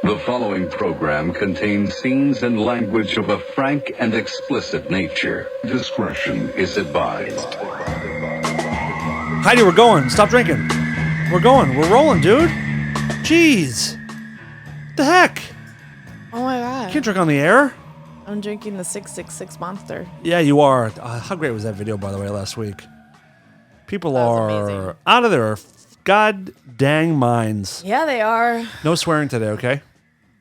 The following program contains scenes and language of a frank and explicit nature. Discretion is advised. Heidi, we're going. Stop drinking. We're going. We're rolling, dude. Jeez. What the heck? Oh my god. You can't drink on the air. I'm drinking the 666 Monster. Yeah, you are. How great was that video, by the way, last week? People are amazing. out of their god dang minds. Yeah, they are. No swearing today, okay?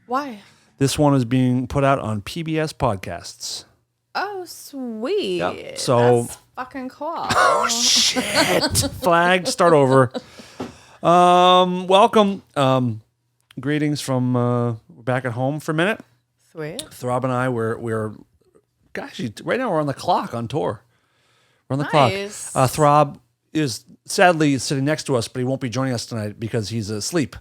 Why? This one is being put out on PBS podcasts. Oh, sweet. Yep. So that's fucking cool. Oh shit! Flag. Start over. Welcome. Greetings from we're back at home for a minute. Sweet. Throb and I, we're gosh, right now we're on the clock on tour. We're on the Nice. clock. Throb is sadly sitting next to us, but he won't be joining us tonight because he's asleep.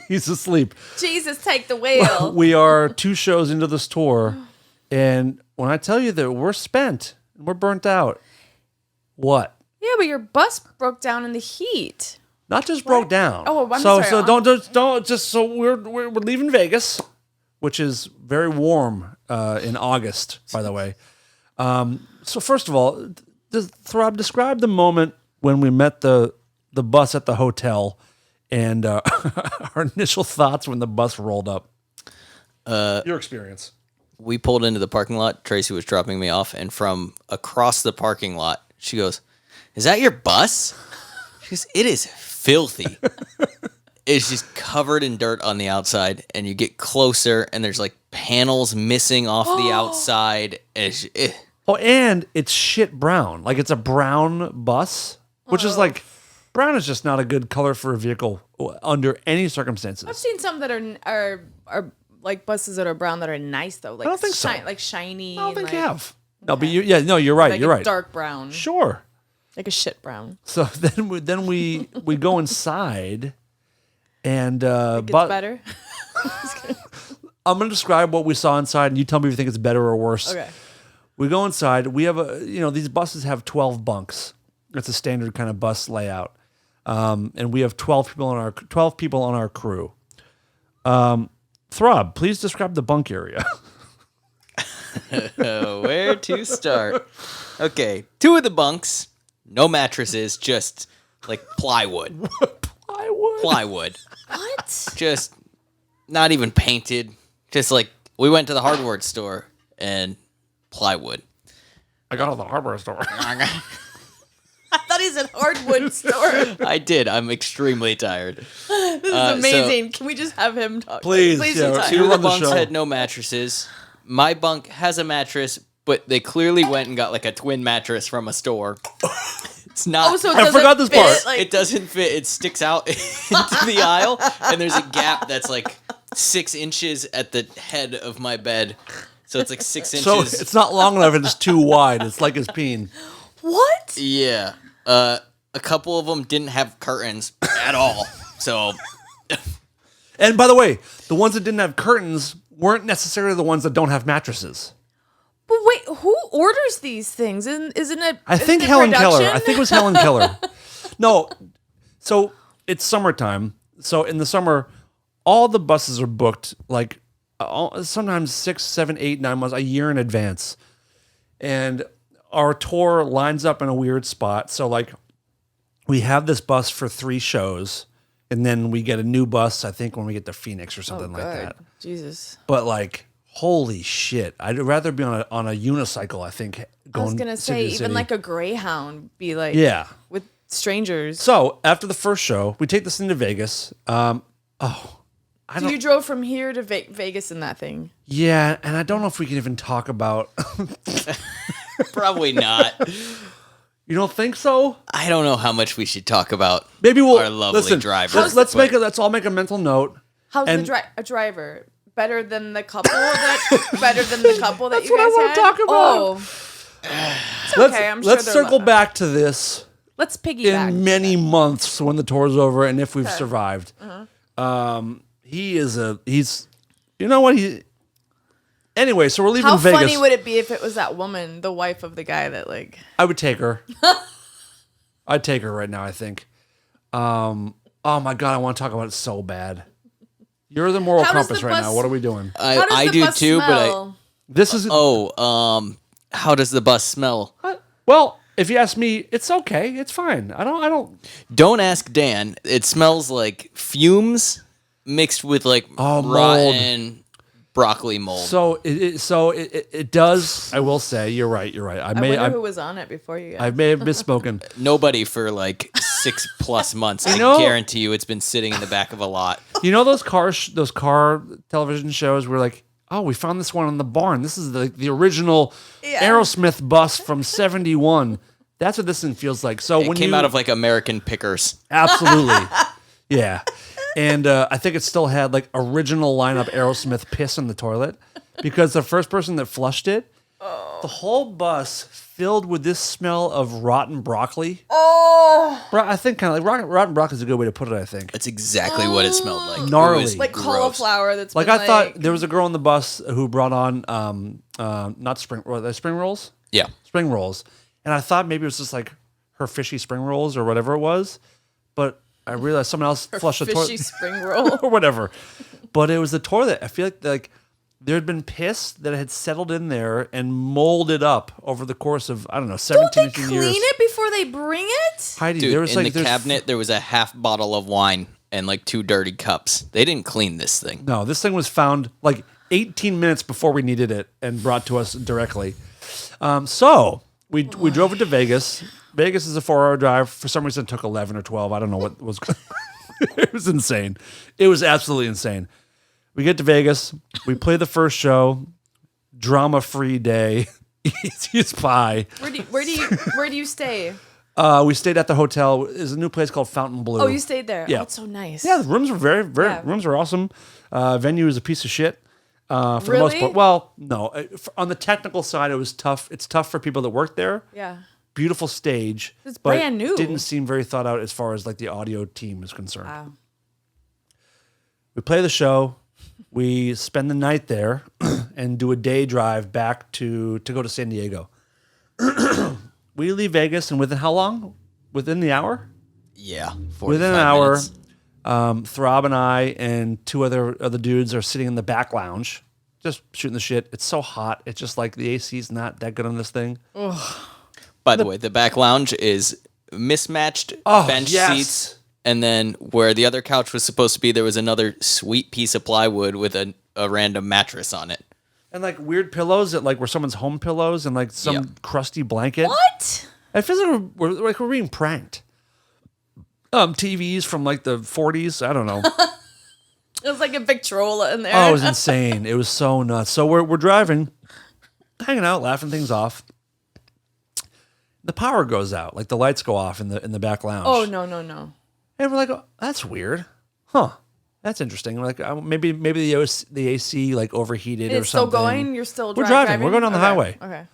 He's asleep. Jesus, take the wheel. We are 2 shows into this tour, and when I tell you that we're spent, we're burnt out. What? Yeah, but your bus broke down in the heat. Not just broke down. Oh, I'm so sorry. So don't just so we're leaving Vegas, which is very warm in August, by the way. So first of all, Throb, describe the moment when we met the bus at the hotel and our initial thoughts when the bus rolled up. Your experience. We pulled into the parking lot. Tracy was dropping me off, and from across the parking lot, she goes, "Is that your bus?" She goes, "It is filthy." It's just covered in dirt on the outside, and you get closer, and there's like panels missing off the outside. And And it's shit brown. Like it's a brown bus, which is like brown is just not a good color for a vehicle under any circumstances. I've seen some that are like buses that are brown that are nice though. Like I don't think so. Like shiny. I don't think like, you have. No, but you're right. Like You're a right. dark brown. Sure. Like a shit brown. So then we go inside, and It gets better. I'm gonna describe what we saw inside, and you tell me if you think it's better or worse. Okay. We go inside. We have these buses have 12 bunks. That's a standard kind of bus layout, and we have 12 people on our crew. Throb, please describe the bunk area. where to start? Okay, 2 of the bunks, no mattresses, just like plywood. Plywood. What? Just not even painted. Just like we went to the hardware store and plywood. I got all the hardware store. I thought he said hardwood store. I did. I'm extremely tired. This is amazing. Can we just have him talk? Please, Please yeah, just talk. you 2 of the run the bunks show. had no mattresses. My bunk has a mattress, but they clearly went and got like a twin mattress from a store. It's not. Oh, so it I doesn't forgot this fit, part. It doesn't fit. It sticks out into the aisle, and there's a gap that's like 6 inches at the head of my bed. So it's like 6 inches. So it's not long enough and it's too wide. It's like his peen. What? Yeah. A couple of them didn't have curtains at all. So And by the way, the ones that didn't have curtains weren't necessarily the ones that don't have mattresses. But wait, who orders these things? Isn't it? I think isn't it Helen production? Keller. I think it was Helen Keller. No, so it's summertime. So in the summer, all the buses are booked like sometimes 6, 7, 8, 9 months, a year in advance. And our tour lines up in a weird spot. So like we have this bus for 3 shows, and then we get a new bus, I think, when we get to Phoenix or something like God. that. Jesus. But like, holy shit. I'd rather be on a unicycle, I think. I was gonna say city to even city. like a Greyhound be like Yeah. with strangers. So after the first show, we take this into Vegas. So you drove from here to Vegas in that thing? Yeah, and I don't know if we can even talk about. probably not. You don't think so? I don't know how much we should talk about. Maybe we'll our lovely driver. Let's all make a mental note. How's And- a driver? Better than the couple that That's you what I guys wanna had? talk about. Oh. It's okay. I'm sure Let's they're circle back to this Let's piggyback. in many months when the tour's over and if we've survived. He's you know what he. Anyway, so we're leaving How Vegas. funny would it be if it was that woman, the wife of the guy that like? I would take her. I'd take her right now, I think. Oh my God, I want to talk about it so bad. You're the moral How does compass the right bus- now. What are we doing? How does I the do bus too, smell? This is how does the bus smell? well. If you ask me, it's okay. It's fine. I don't. Don't ask Dan. It smells like fumes mixed with like mold. rotten broccoli mold. So it does. I will say you're right. You're right. I wonder who was on it before you guys. I may have misspoken. Nobody for like 6+ months. I know- guarantee you, it's been sitting in the back of a lot. You know those car television shows where like, oh, we found this one in the barn. This is the original Aerosmith bus from '71. That's what this thing feels like. So It when came you, out of like American Pickers. absolutely, yeah. And I think it still had like original lineup Aerosmith piss in the toilet because the first person that flushed it, the whole bus filled with this smell of rotten broccoli. I think kind of like rotten broccoli is a good way to put it. I think. That's exactly what it smelled like. Gnarly. It was like gross. cauliflower that's Like been I thought there was a girl on the bus who brought on not spring rolls. Yeah. Spring rolls. And I thought maybe it was just like her fishy spring rolls or whatever it was. But I realized someone else flushed the fishy toilet spring roll. or whatever. But it was the toilet. I feel like there had been piss that had settled in there and molded up over the course of, I don't know, 17, Don't they 18 clean years. it before they bring it? Heidi, Dude, there was in like the cabinet, there was a half bottle of wine and like 2 dirty cups. They didn't clean this thing. No, this thing was found like 18 minutes before we needed it and brought to us directly. So we drove it to Vegas. Vegas is a 4-hour drive. For some reason, it took 11 or 12. I don't know what was. It was insane. It was absolutely insane. We get to Vegas. We play the first show. Drama-free day. Easy as pie. Where do you stay? We stayed at the hotel. There's a new place called Fountain Blue. Oh, you stayed there. Yeah. Oh, that's so nice. Yeah, the rooms were very Yeah. rooms were awesome. Venue is a piece of shit. For the most Really? part. Well, no. On the technical side, it was tough. It's tough for people that work there. Yeah. Beautiful stage. It's but brand new. Didn't seem very thought out as far as like the audio team is concerned. Wow. We play the show. We spend the night there and do a day drive back to go to San Diego. We leave Vegas, and within how long? Within the hour? Yeah. Within 45 an hour, minutes. Throb and I and 2 other dudes are sitting in the back lounge, just shooting the shit. It's so hot. It's just like the AC's not that good on this thing. By the way, the back lounge is mismatched bench seats. And then where the other couch was supposed to be, there was another sweet piece of plywood with a random mattress on it. And like weird pillows that like were someone's home pillows and like some Yep. crusty blanket. What? I feel like we're being pranked. TVs from like the 40s. I don't know. It was like a Victrola in there. Oh, it was insane. It was so nuts. So we're driving, hanging out, laughing things off. The power goes out, like the lights go off in the back lounge. Oh, no. And we're like, oh, that's weird, huh? That's interesting. We're like maybe the AC like overheated or It's still something. going? You're still We're driving? driving. We're going on the highway. Okay.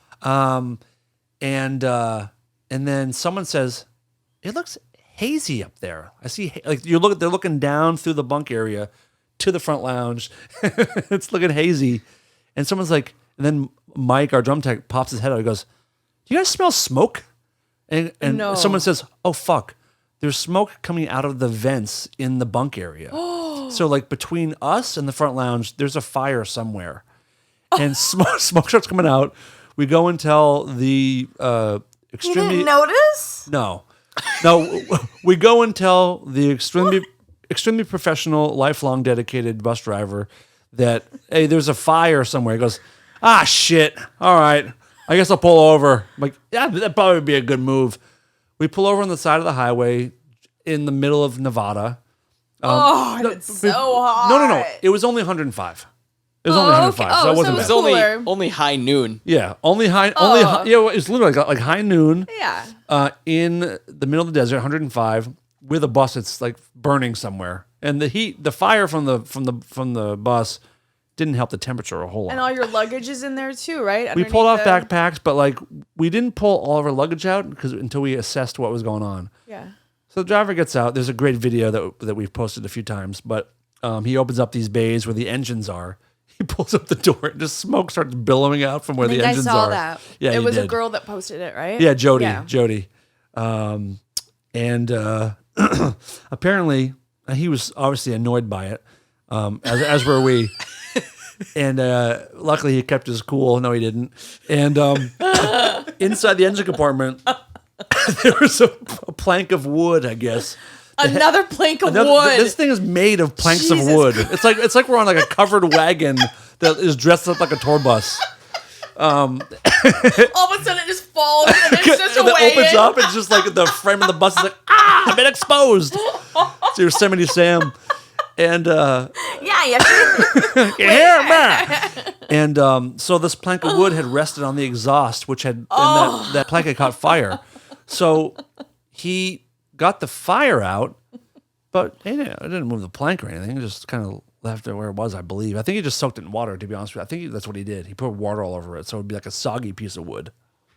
And then someone says, "It looks hazy up there." I see like they're looking down through the bunk area to the front lounge. It's looking hazy. And someone's like, and then Mike, our drum tech, pops his head out. He goes, "Do you guys smell smoke?" And No. someone says, "Oh fuck, there's smoke coming out of the vents in the bunk area." So like between us and the front lounge, there's a fire somewhere, and smoke starts coming out. We go and tell the You extremely didn't notice? no. We go and tell the extremely professional, lifelong dedicated bus driver that, hey, there's a fire somewhere. He goes, ah, shit. All right. I guess I'll pull over. I'm like, yeah, that'd probably be a good move. We pull over on the side of the highway in the middle of Nevada. It's so hot. No. It was only 105. It was only 105, okay. so Oh, it wasn't so it bad. was It's only Cooler. only high noon. Yeah, only high. Yeah, it was literally like high noon. Yeah. In the middle of the desert, 105, with a bus that's like burning somewhere, and the heat, the fire from the bus didn't help the temperature a whole lot. And all your luggage is in there too, right? We pulled off Underneath backpacks, but like we didn't pull all of our luggage out until we assessed what was going on. Yeah. So the driver gets out. There's a great video that we've posted a few times, but he opens up these bays where the engines are. He pulls up the door and just smoke starts billowing out from where the engines I saw are. that. Yeah, it you was a did. girl that posted it, right? Yeah, Jody. Yeah. Jody. Apparently he was obviously annoyed by it. as were we. And luckily he kept his cool. No, he didn't. And inside the engine compartment, there was a plank of wood, I guess. Another plank of wood. This thing is made of planks of Jesus wood. It's like we're on like a covered wagon that is dressed up like a tour bus. All of a sudden it just falls and it's just a And it way opens in. up and just like the frame of the bus is like, I've been exposed. It's Yosemite Sam. And Yeah, yeah, man. And so this plank of wood had rested on the exhaust, which had and that plank had caught fire. So he got the fire out, but it didn't move the plank or anything. It just kind of left it where it was, I believe. I think he just soaked it in water, to be honest with you. I think that's what he did. He put water all over it, so it would be like a soggy piece of wood.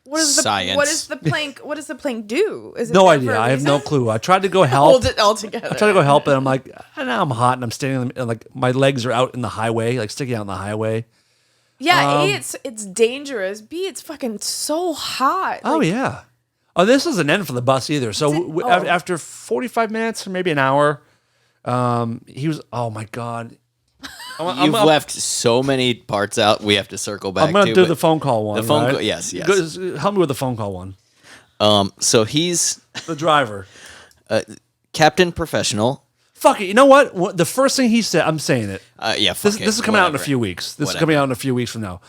What is Science. What is the plank? What does the plank do? Is it No there for idea. a I have no reason? clue. I tried to go help. Hold it all together. I tried to go help, and I'm like, now I'm hot, and I'm standing, and like my legs are out in the highway, like sticking out in the highway. Yeah, A, it's dangerous. B, it's fucking so hot. Oh Like, yeah. Oh, this doesn't end for the bus either. So Oh. after 45 minutes or maybe an hour, he was. Oh my god. You've left so many parts out. We have to circle back. I'm gonna to, do but- the phone call one. The phone right? call, yes. Help me with the phone call one. So he's The driver. Captain Professional. Fuck it. You know what? The first thing he said, I'm saying it. Yeah, fuck This it, is coming out in a whatever. few weeks. This is Whatever. coming out in a few weeks from now.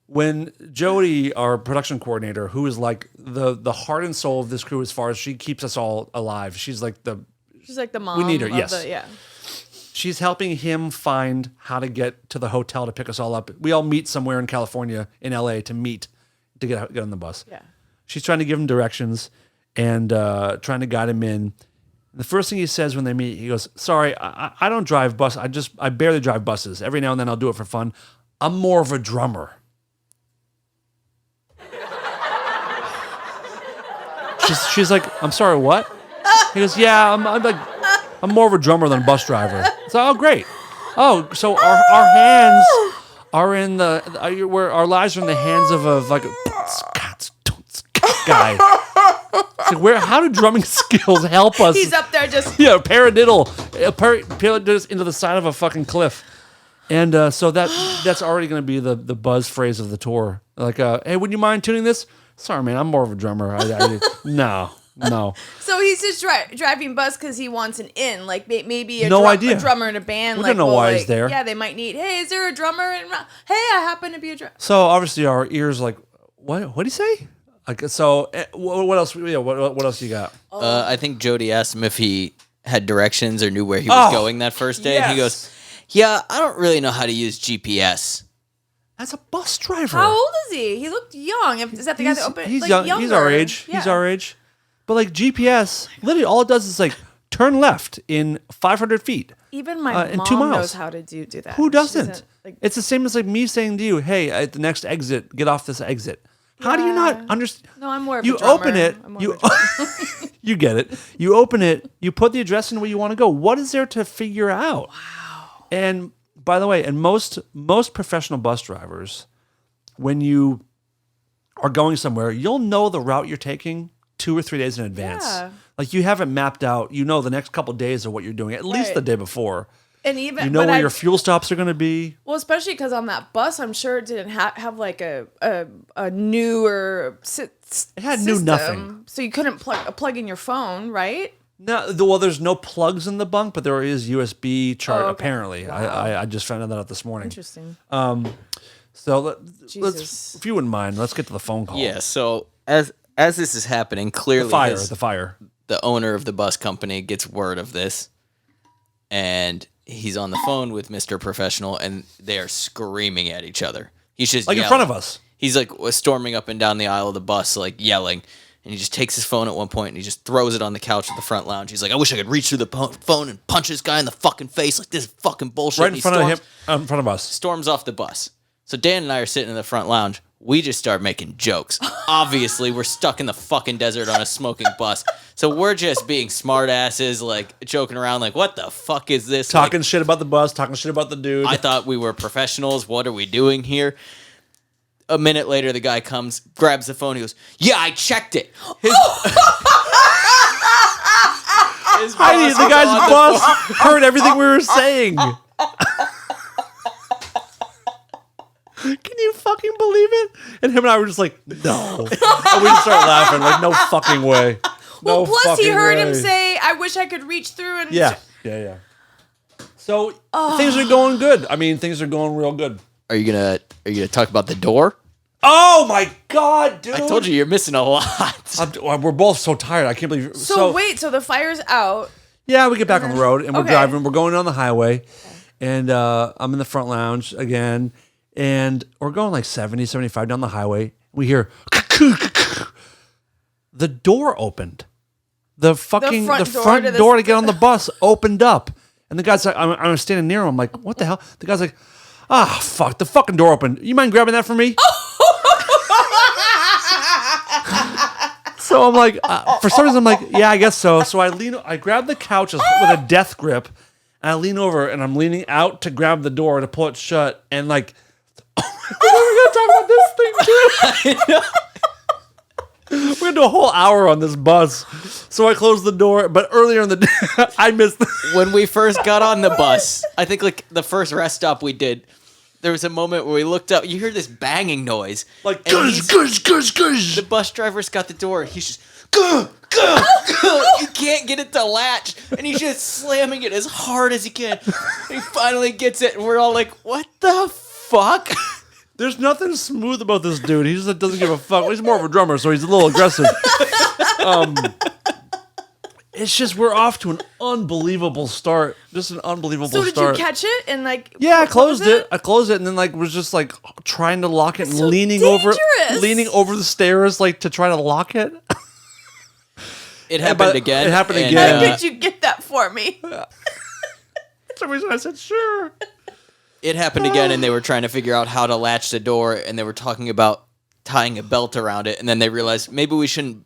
When Jody, our production coordinator, who is like the heart and soul of this crew as far as she keeps us all alive. She's like she's like the mom. need her, of yes. yeah. she's helping him find how to get to the hotel to pick us all up. We all meet somewhere in California, in LA, to get on the bus. Yeah. She's trying to give him directions and trying to guide him in. The first thing he says when they meet, he goes, "Sorry, I don't drive bus. I barely drive buses. Every now and then I'll do it for fun. I'm more of a drummer." She's like, "I'm sorry, what?" He goes, "Yeah, I'm more of a drummer than a bus driver." So, oh, great. Oh, so our hands are in where our lives are in the hands of a guy. It's like, how do drumming skills help us? He's up there just. Yeah, paradiddle into the side of a fucking cliff. And so that's already going to be the buzz phrase of the tour. Like, hey, would you mind tuning this? Sorry, man, I'm more of a drummer. No. So he's just driving bus because he wants an in, like maybe a drummer in a band. We like, don't know why he's there. Yeah, they might need. Hey, is there a drummer? Hey, I happen to be a drummer. So obviously our ears like, what did he say? Like, so what else? Yeah, what else you got? I think Jody asked him if he had directions or knew where he was going that first day, and he goes, "Yeah, I don't really know how to use GPS." That's a bus driver. How old is he? He looked young. Is that the guy that opened? He's like, young. Younger. He's our age. Yeah. He's our age. But like GPS, literally all it does is like turn left in 500 feet. Even my in mom 2 miles. knows how to do that. Who She doesn't? It's the same as like me saying to you, "Hey, at the next exit, get off this exit." How do you not understand? No, I'm more of You a drummer. open it. I'm more of a drummer. You get it. You open it. You put the address in where you want to go. What is there to figure out? Wow. And by the way, and most professional bus drivers, when you are going somewhere, you'll know the route you're taking 2 or 3 days in advance. Yeah. Like you have it mapped out. You know the next couple of days of what you're doing, at least Right. the day before. And even You know where your fuel stops are going to be. Well, especially because on that bus, I'm sure it didn't have like a newer It had new system. nothing. So you couldn't plug in your phone, right? No, well, there's no plugs in the bunk, but there is USB charge. Oh, okay. Apparently, Wow. I just found that out this morning. Interesting. So let's, Jesus. if you wouldn't mind, let's get to the phone call. Yeah. So as this is happening, clearly the fire. the owner of the bus company gets word of this, and he's on the phone with Mr. Professional, and they are screaming at each other. He's just Like in yelling. front of us. He's like storming up and down the aisle of the bus, like yelling. And he just takes his phone at one point and he just throws it on the couch at the front lounge. He's like, "I wish I could reach through the phone and punch this guy in the fucking face like this is fucking bullshit." Right And in he front of him, in front of us. storms off the bus. So Dan and I are sitting in the front lounge. We just start making jokes. Obviously, we're stuck in the fucking desert on a smoking bus. So we're just being smartasses, like joking around, like, "What the fuck is this?" Talking Like, shit about the bus, talking shit about the dude. I thought we were professionals. What are we doing here? A minute later, the guy comes, grabs the phone, he goes, "Yeah, I checked it." His The guy's boss heard everything we were saying. fucking believe it? And him and I were just like, no. And we just started laughing, like, no fucking way. Well, No plus he fucking heard him way. say, "I wish I could reach through." And Yeah. So things are going good. I mean, things are going real good. Are you gonna talk about the door? Oh my god, dude! I told you you're missing a lot. We're both so tired. I can't believe. So wait, so the fire's out. Yeah, we get back on the road and we're Okay. driving. We're going on the highway, and I'm in the front lounge again, and we're going like 70, 75 down the highway. We hear the door opened. The front door to get on the bus opened up, and the guy's like, I'm standing near him. I'm like, what the hell? The guy's like, fuck, the fucking door opened. You mind grabbing that for me? So I'm like, for some reason, I'm like, yeah, I guess so. So I grab the couch with a death grip, and I lean over, and I'm leaning out to grab the door to pull it shut, and like, we're gonna talk about this thing too. We're gonna do a whole hour on this bus. So I closed the door, but earlier in the day, I missed. When we first got on the bus, I think like the first rest stop we did, there was a moment where we looked up. You hear this banging noise, Like, and gush. the bus driver's got the door. He's just go. You can't get it to latch, and he's just slamming it as hard as he can. He finally gets it, and we're all like, "What the fuck?" There's nothing smooth about this dude. He just doesn't give a fuck. Well, he's more of a drummer, so he's a little aggressive. It's just we're off to an unbelievable start. Just an unbelievable So did start. you catch it and like? Yeah, I closed close it. I closed it, and then like was just like trying to lock it and So leaning dangerous. over the stairs like to try to lock it. It happened but again. it happened and, again. How could you get that for me? For some reason, I said sure. It happened again, and they were trying to figure out how to latch the door, and they were talking about tying a belt around it, and then they realized maybe we shouldn't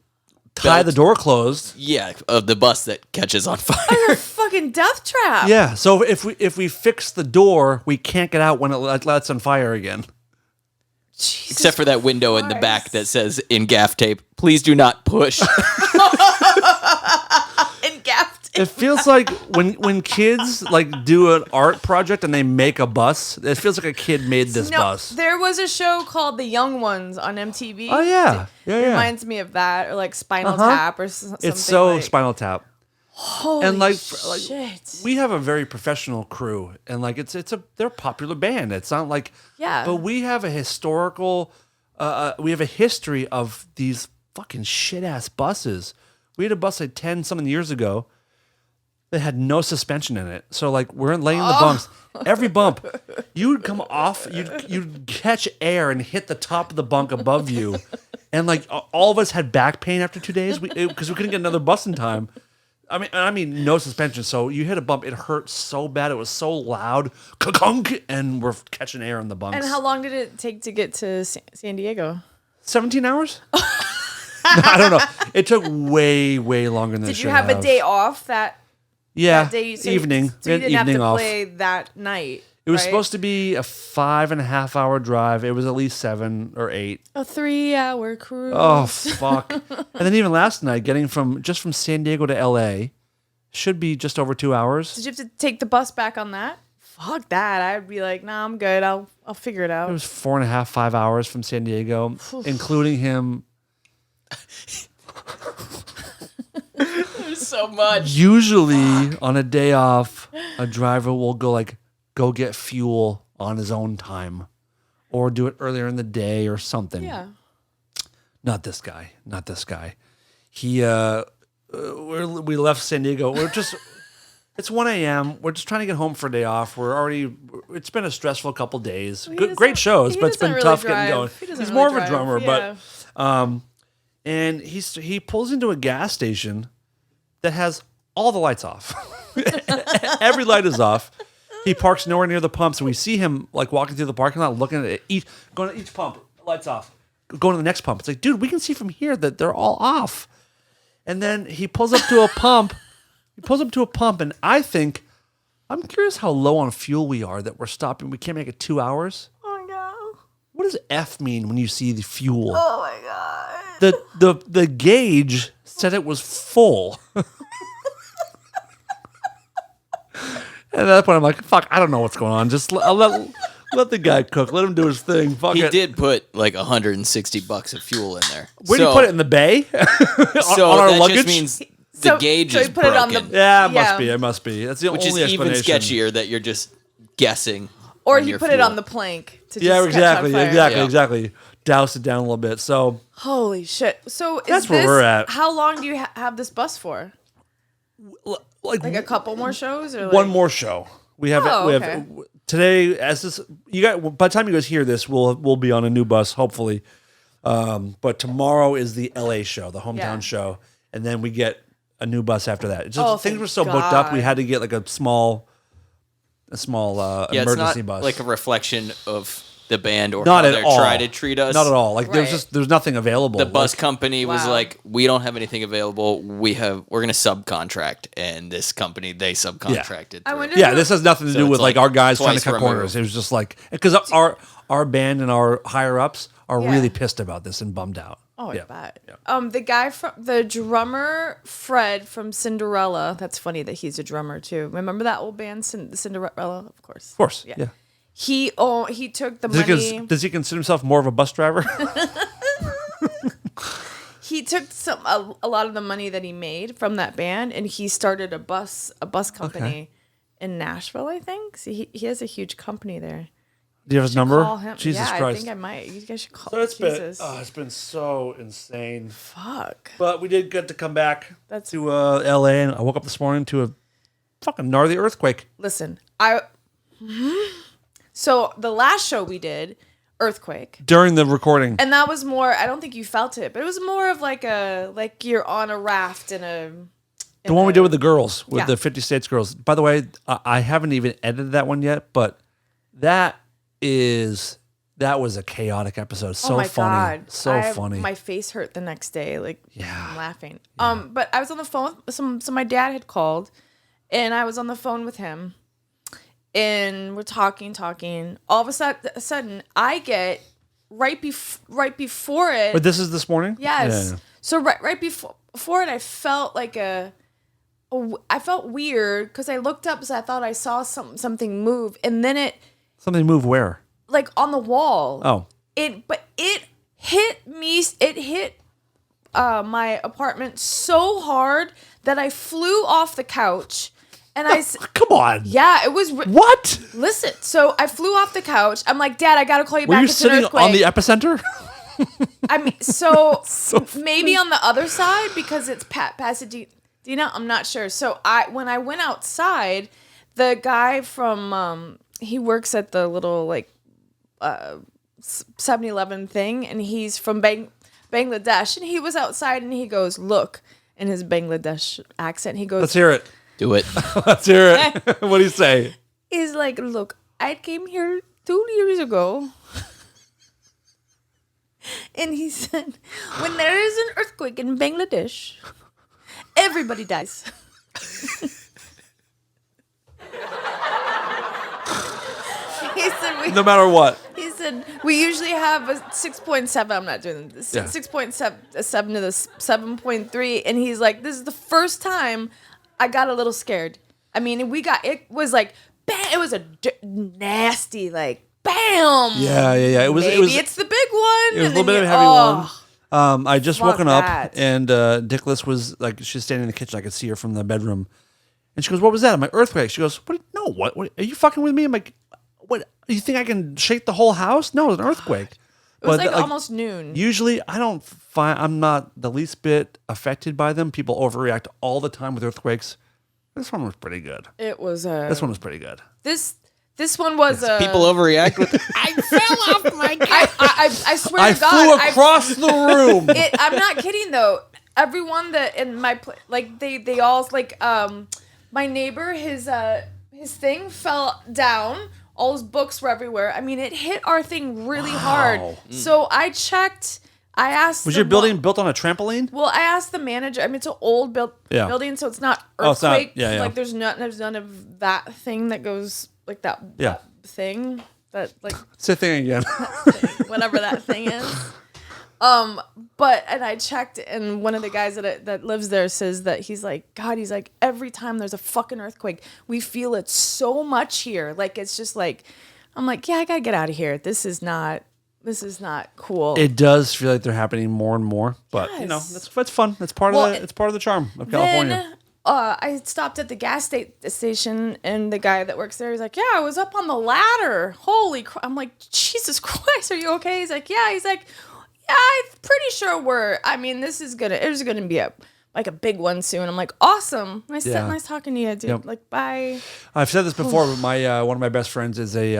Tie the door closed. Yeah, of the bus that catches on fire. Like a fucking death trap. Yeah. So if we fix the door, we can't get out when it lights on fire again. Jesus Except for that window in the back Christ. that says in gaff tape, "Please do not push." And gaffed. It feels like when kids like do an art project and they make a bus. It feels like a kid made this bus. There was a show called The Young Ones on MTV. Oh yeah, It reminds me of that, or like Spinal Uh-huh. Tap, or something. It's so like, Spinal Tap. Holy And like shit. we have a very professional crew, and like they're a popular band. It's not like Yeah. but we have a historical, we have a history of these fucking shit ass buses. We had a bus like 10-something years ago that had no suspension in it. So like we're laying in the bumps. Every bump, you would come off, you'd catch air and hit the top of the bunk above you, and like all of us had back pain after 2 days because we couldn't get another bus in time. I mean, no suspension. So you hit a bump, it hurt so bad, it was so loud, ka-kunk, and we're catching air in the bunks. And how long did it take to get to San Diego? 17 hours? No, I don't know. It took way, way longer than it Did should you have a day off that day? Evening. So you We had didn't have evening to off. play that night. It was right? supposed to be a 5.5 hour drive. It was at least 7 or 8. a 3-hour cruise. Oh fuck! And then even last night, getting from San Diego to LA, should be just over 2 hours. Did you have to take the bus back on that? Fuck that. I'd be like, nah, I'm good. I'll figure it out. It was 4.5, 5 hours from San Diego, including him. So much. Usually on a day off, a driver will go get fuel on his own time, or do it earlier in the day or something. Yeah. Not this guy. He we left San Diego. It's 1 a.m. We're just trying to get home for a day off. It's been a stressful couple days. Great shows, but it's been doesn't tough really getting drive. going. He doesn't He's really more of a drive. drummer, Yeah. but and he pulls into a gas station that has all the lights off. Every light is off. He parks nowhere near the pump, so we see him like walking through the parking lot, looking at going to each pump, lights off. Going to the next pump. It's like, dude, we can see from here that they're all off. And then he pulls up to a pump. And I'm curious how low on fuel we are that we're stopping. We can't make it 2 hours. Oh no. What does F mean when you see the fuel? Oh my god. The gauge said it was full. And at that point, I'm like, fuck, I don't know what's going on. Just let Let the guy cook. Let him do his thing. Fuck He it. did put like $160 of fuel in there. Where do you put it in the bay? So on our that luggage? just means the gauge so is he put it on broken. the- Yeah, it Yeah. must be. It must be. That's the which is only even explanation. sketchier that you're just guessing. Or on he your put it fuel. on the plank to just Yeah, catch exactly, on fire. exactly. Douse it down a little bit. So Holy shit! So That's where we're at. How long do you have this bus for? like Like a couple more shows, or one like- more show. We have Oh, we okay. have today. As this, you got by the time you guys hear this, we'll be on a new bus hopefully. But tomorrow is the LA show, the hometown Yeah. show, and then we get a new bus after that. It's just, things thank were so booked up. We God. had to get like a small Yeah, it's emergency not bus. like a reflection of the band or Not how at they're all. trying to treat us. Not at all. Like Right. there's nothing available. The bus Like, company was Wow. like, we don't have anything available. We're gonna subcontract, and this company they subcontracted. I through. wonder- yeah, this has nothing to So do it's with like like our guys trying to twice cut removed. corners. It was just like because our band and our higher ups are Yeah. really pissed about this and bummed out. Oh, yeah. I bet. The guy from the drummer Fred from Cinderella. That's funny that he's a drummer too. Remember that old band, Cinderella? Of course. Of course. Yeah. He took the Does money. does he consider himself more of a bus driver? He took a lot of the money that he made from that band, and he started a bus company in Nashville, I think. So he has a huge company there. Do you have his number? Call him. Jesus yeah, Christ. I think I might. You guys should call. So Jesus. it's been so insane. Fuck. But we did get to come back That's- to LA, and I woke up this morning to a fucking gnarly earthquake. Listen, So the last show we did, earthquake. During the recording. And that was more, I don't think you felt it, but it was more of like you're on a raft in a... The one we did with the girls, with Yeah. the 50 States girls. By the way, I haven't even edited that one yet, but that was a chaotic episode. So oh my funny. God. So funny. My face hurt the next day, like Yeah. I'm laughing. But I was on the phone, so my dad had called, and I was on the phone with him, and we're talking. All of a sudden, I get right before it. But this is this morning? Yes. Yeah. So right before it, I felt like I felt weird because I looked up because I thought I saw something move, and then Something moved where? like on the wall. Oh. It hit me. It hit my apartment so hard that I flew off the couch, and Come on. yeah, it was. What? Listen, so I flew off the couch. I'm like, Dad, I gotta call you Were back. you It's an sitting earthquake. on the epicenter? I mean, so maybe on the other side because it's Pasadena. I'm not sure. So when I went outside, the guy from he works at the little like 7-Eleven thing, and he's from Bangladesh, and he was outside, and he goes, "Look," in his Bangladesh accent. He goes, Let's hear it. Do it. Let's hear it. What do you say? He's like, "Look, I came here 2 years ago." And he said, when there is an earthquake in Bangladesh, everybody dies. He said, No matter what. he said, we usually have a 6.7. I'm not doing this. Yeah. 6.7 to the 7.3. And he's like, this is the first time I got a little scared. I mean, it was like, bam, it was a nasty, like, bam. Yeah. It was. Maybe it's the big one. It was a and little then bit of a you- heavy oh. one. I just Fuck woken up, that. and Dickless was like, she's standing in the kitchen. I could see her from the bedroom, and she goes, "What was that?" I'm like, "Earthquake." She goes, "What? No, what? Are you fucking with me?" I'm like, "What? You think I can shake the whole house?" No, it's an earthquake. It was like almost noon. Usually, I'm not the least bit affected by them. People overreact all the time with earthquakes. This one was pretty good. It was This one was pretty good. This one was People overreact with. I fell off my couch. I swear I to God, flew across the room. I'm not kidding though. Everyone that in my like they all like my neighbor his thing fell down. All his books were everywhere. I mean, it hit our thing really hard. So I checked. I asked. Was your building built on a trampoline? Well, I asked the manager. I mean, it's an old building, so it's not earthquake. Oh, it's not- yeah. Like there's none of that thing that goes like that. Yeah. That thing that like Say thing again. whatever that thing is. But I checked, and one of the guys that lives there says that he's like, God, he's like, every time there's a fucking earthquake, we feel it so much here. Like it's just like, I'm like, yeah, I gotta get out of here. This is not cool. It does feel like they're happening more and more, but you know, Yes. that's fun. That's part of it's part of the charm of California. Then I stopped at the gas station, and the guy that works there, he's like, yeah, I was up on the ladder. Holy crap. I'm like, Jesus Christ, are you okay? He's like, yeah. He's like, yeah, I'm pretty sure there's gonna be a big one soon. I'm like, awesome. Nice talking to you, dude. Yep. Like, bye. I've said this before, but my one of my best friends is a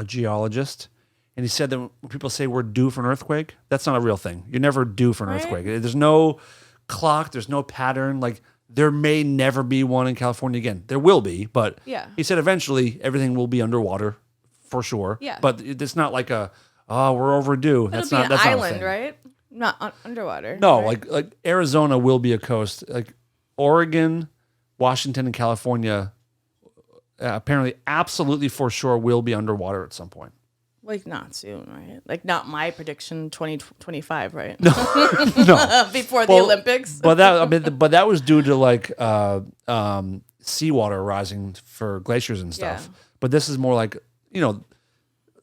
geologist, and he said that when people say we're due for an earthquake, that's not a real thing. You're never due for an Right. earthquake. There's no clock. There's no pattern. Like, there may never be one in California again. There will be, but Yeah. he said eventually everything will be underwater for sure. Yeah. But it's not like we're overdue. It'll That's be not an that's not a island, thing. right? Not underwater. No, right? like Arizona will be a coast. Like Oregon, Washington, and California, apparently, absolutely for sure, will be underwater at some point. Like not soon, right? Like not my prediction 2025, right? No, Before the Olympics. but that was due to like seawater rising for glaciers and stuff. Yeah. But this is more like, you know,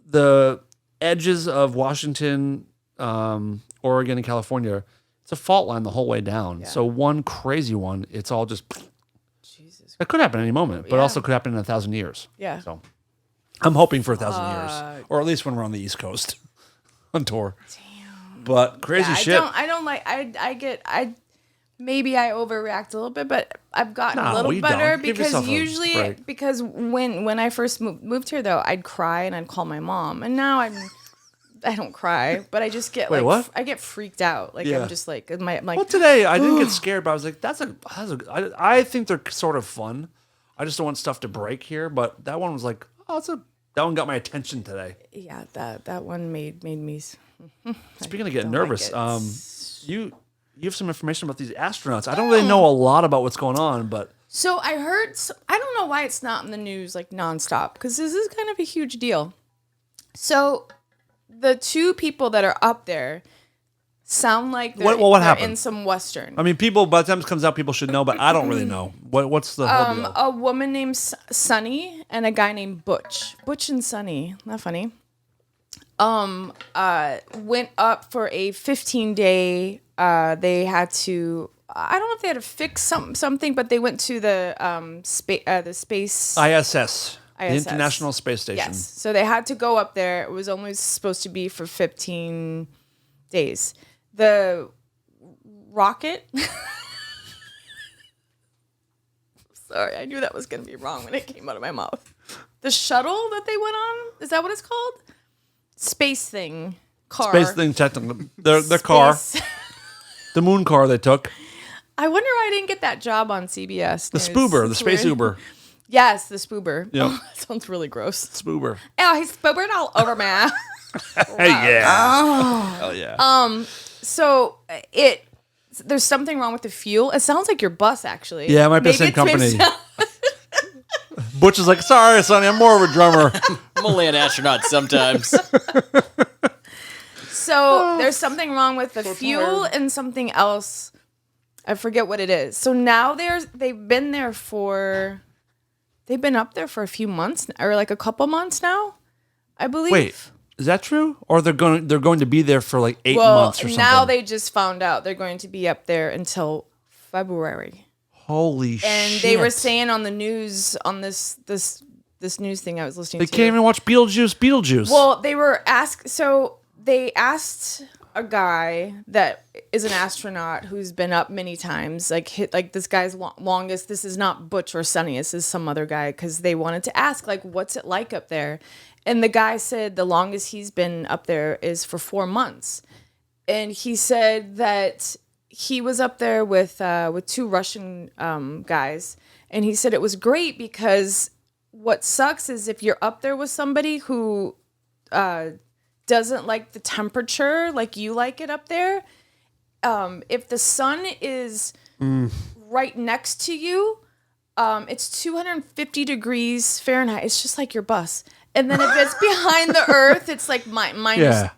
the edges of Washington, Oregon, and California. It's a fault line the whole way down. Yeah. So one crazy one, it's all just. Jesus. It could happen any moment, but Yeah. also could happen in 1,000 years. Yeah. So I'm hoping for 1,000 years, or at least when we're on the East Coast on tour. Damn. But crazy shit. Maybe I overreact a little bit, but I've gotten No, a little you better don't. Give yourself a break. because when I first moved here though, I'd cry and I'd call my mom, and now I don't cry, but I just get Wait, what? I get freaked out. Like Yeah. I'm just like I'm like Well, today I didn't get scared, but I was like, I think they're sort of fun. I just don't want stuff to break here. But that one was like, that one got my attention today. yeah, that one made me. Speaking of getting don't like nervous, you have some information about these astronauts. I don't really know a lot about what's going on, but So I heard. I don't know why it's not in the news like nonstop because this is kind of a huge deal. So the two people that are up there sound like they're, What they're happened? in some Western. I mean, people by the time this comes out, people should know, but I don't really know. What's the whole deal? A woman named Sunny and a guy named Butch. Butch and Sunny. Not funny. Went up for a 15-day. They had to. I don't know if they had to fix something, but they went to the space. ISS, the ISS. International Space Station. Yes. So they had to go up there. It was only supposed to be for 15 days. The rocket. Sorry, I knew that was going to be wrong when it came out of my mouth. The shuttle that they went on, is that what it's called? Space thing. Car. Space thing, technically. Their car. Space- The moon car they took. I wonder why I didn't get that job on CBS. The News. spoober, the It's space weird. Uber. Yes, the spoober. Yep. Oh, that sounds really gross. Spoober. Oh, he's spoobered all over me. Hey, yeah. Hell yeah. So there's something wrong with the fuel. It sounds like your bus, actually. Yeah, it might be the same company. Butch is like, sorry, Sonny, I'm more of a drummer. I'm only an astronaut sometimes. So there's something wrong with the fuel and something else. I forget what it is. So now they've been up there for a few months or like a couple months now, I believe. Wait, is that true? Or they're going to be there for like 8 months or something? Now they just found out they're going to be up there until February. Holy shit. And they were saying on the news on this news thing I was listening They to. can't even watch Beetlejuice. Well, they asked a guy that is an astronaut who's been up many times, like this guy's longest. This is not Butch or Sunny. This is some other guy because they wanted to ask like, what's it like up there? And the guy said the longest he's been up there is for 4 months, and he said that he was up there with 2 Russian guys, and he said it was great because what sucks is if you're up there with somebody who doesn't like the temperature like you like it up there, if the sun is right next to you, it's 250 degrees Fahrenheit. It's just like your bus. And then if it's behind the Earth, it's like minus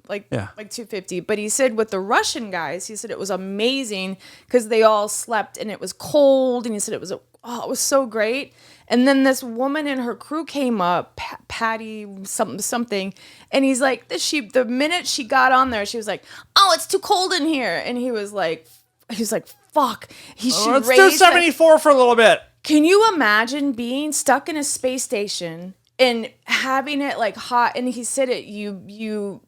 like 250. But he said with the Russian guys, he said it was amazing because they all slept and it was cold. And he said it was so great. And then this woman and her crew came up, Patty something, and he's like, the minute she got on there, she was like, "Oh, it's too cold in here," and he was like, "Fuck." Let's do 74 for a little bit. Can you imagine being stuck in a space station and having it like hot? And he said it, you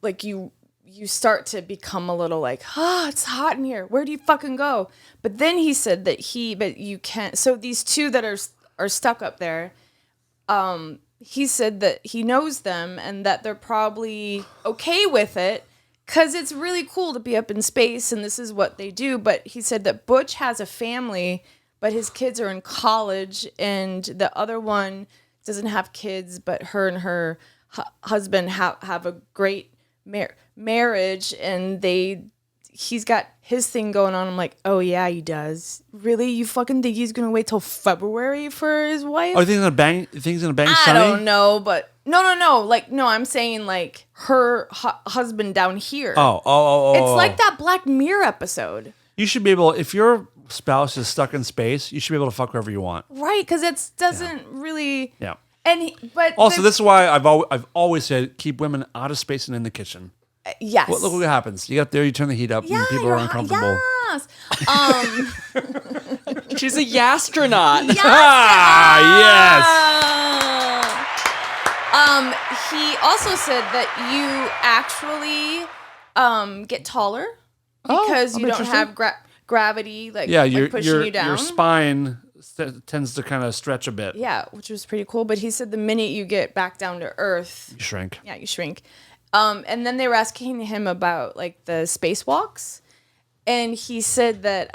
start to become a little like, it's hot in here. Where do you fucking go? But then he said that but you can't. So these two that are stuck up there, he said that he knows them and that they're probably okay with it because it's really cool to be up in space and this is what they do. But he said that Butch has a family, but his kids are in college, and the other one doesn't have kids, but her and her husband have a great marriage, and he's got his thing going on. I'm like, oh yeah, he does. Really? You fucking think he's gonna wait till February for his wife? Oh, you think he's gonna bang? You think he's gonna bang I Sonny? don't know, but no. Like, no, I'm saying like her husband down here. Oh. It's like that Black Mirror episode. You should be able, if your spouse is stuck in space, you should be able to fuck whoever you want. Right, because it doesn't really. Yeah. But also, this is why I've always said keep women out of space and in the kitchen. Yes. Well, look what happens. You get up there, you turn the heat up, and people are uncomfortable. Yes. She's a yastronaut. Yes. He also said that you actually get taller because you don't have gravity like pushing you down. Your spine tends to kind of stretch a bit. Yeah, which was pretty cool. But he said the minute you get back down to Earth, you shrink. Yeah, you shrink. And then they were asking him about like the spacewalks, and he said that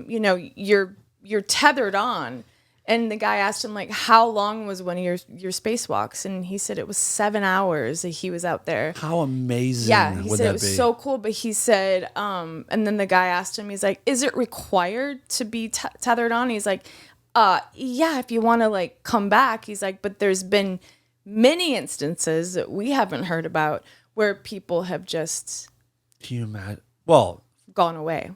you're tethered on. And the guy asked him like, how long was one of your spacewalks? And he said it was 7 hours that he was out there. How amazing! Yeah, he would said that it was be? so cool. But he said, and then the guy asked him, he's like, is it required to be tethered on? He's like, yeah, if you want to like come back. He's like, but there's been many instances that we haven't heard about where people have just Can you imagine? Well, gone away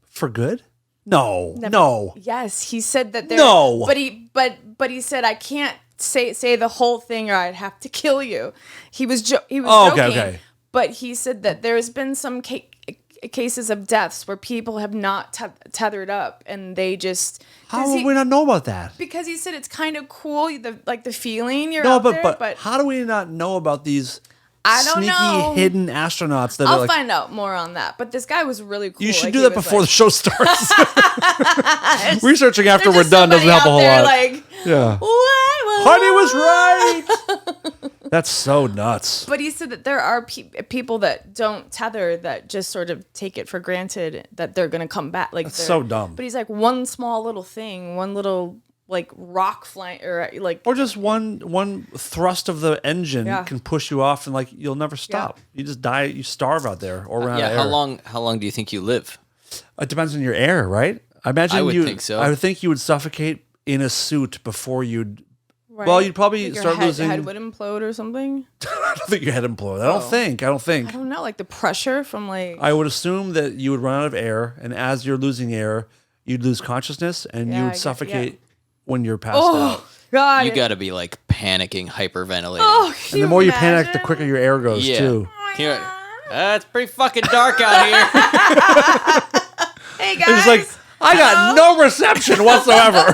for good? No, Never. no. Yes, he said that. No. But he said I can't say the whole thing or I'd have to kill you. He was joking. Okay. But he said that there's been some cases of deaths where people have not tethered up and they just. How would we not know about that? Because he said it's kind of cool, the feeling you're No, out there. but how do we not know about these? I don't sneaky know. hidden astronauts that I'll are like, find out more on that. But this guy was really cool. you should Like, do he that was before like, the show starts. Researching after we're there's just done doesn't help a whole somebody out lot. there Like, Yeah. what? Honey was right. That's so nuts. But he said that there are people that don't tether, that just sort of take it for granted that they're going to come back. Like That's so dumb. But he's like, one small little thing, one little like rock flying or just one thrust of the engine can push you off and like you'll never stop. You just die, you starve out there or run out of air. How long do you think you live? It depends on your air, right? I imagine I would think so. I would think you would suffocate in a suit before you'd. Right. Well, you'd probably like start losing. Your head would implode or something. I don't think your head implode. I don't think. I don't know, like the pressure from like. I would assume that you would run out of air, and as you're losing air, you'd lose consciousness, and you would suffocate when you're passed out. God. You got to be like panicking, hyperventilating. Oh, And the more you panic, the quicker your air goes too. It's pretty fucking dark out here. Hey guys. It's like I got no reception whatsoever.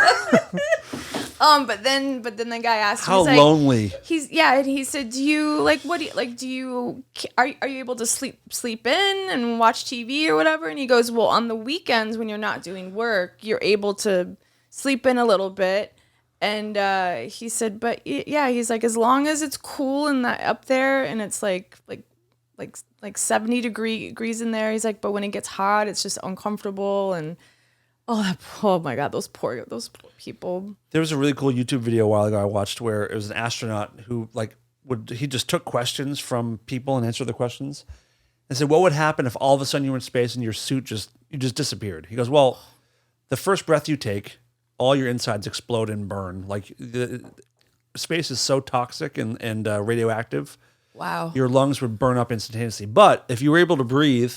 But then the guy asked How he's like, lonely. And he said, do you like what do you like do you are you able to sleep in and watch TV or whatever? And he goes, well, on the weekends when you're not doing work, you're able to sleep in a little bit. And he said, but yeah, he's like, as long as it's cool and that up there and it's like 70 degrees in there, he's like, but when it gets hot, it's just uncomfortable. And oh my God, those poor people. There was a really cool YouTube video a while ago I watched where it was an astronaut who he just took questions from people and answered the questions and said, what would happen if all of a sudden you were in space and your suit just disappeared? He goes, well, the first breath you take, all your insides explode and burn. Like space is so toxic and radioactive. Wow. Your lungs would burn up instantaneously. But if you were able to breathe,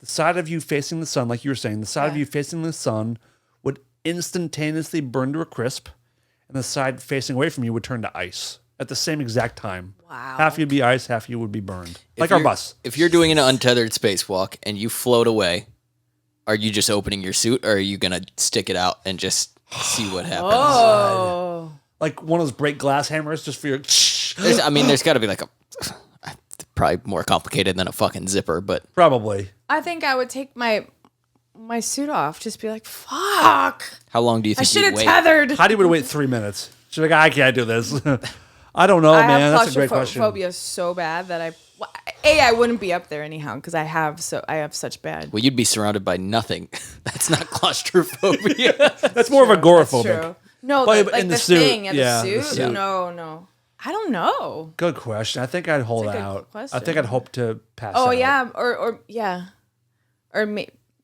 the side of you facing the sun, like you were saying, the side of you facing the sun would instantaneously burn to a crisp, and the side facing away from you would turn to ice at the same exact time. Wow. Half you'd be ice, half you would be burned. Like our bus. If you're doing an untethered spacewalk and you float away, are you just opening your suit, or are you going to stick it out and just see what happens? Oh. Like one of those break glass hammers just for your... There's got to be like probably more complicated than a fucking zipper, but... Probably. I think I would take my suit off. Just be like, fuck. How long do you I think should you'd have wait? tethered. Heidi would wait 3 minutes. She's like, I can't do this. I don't know, I man. have That's a great question. claustrophobia so bad that I wouldn't be up there anyhow because I have such bad. Well, you'd be surrounded by nothing. That's not claustrophobia. That's more of a agoraphobic. That's true. No, But like in the the suit, thing, yeah, the the suit. suit. No. I don't know. Good question. I think I'd hold That's a good out. question. I think I'd hope to pass Oh out. yeah, or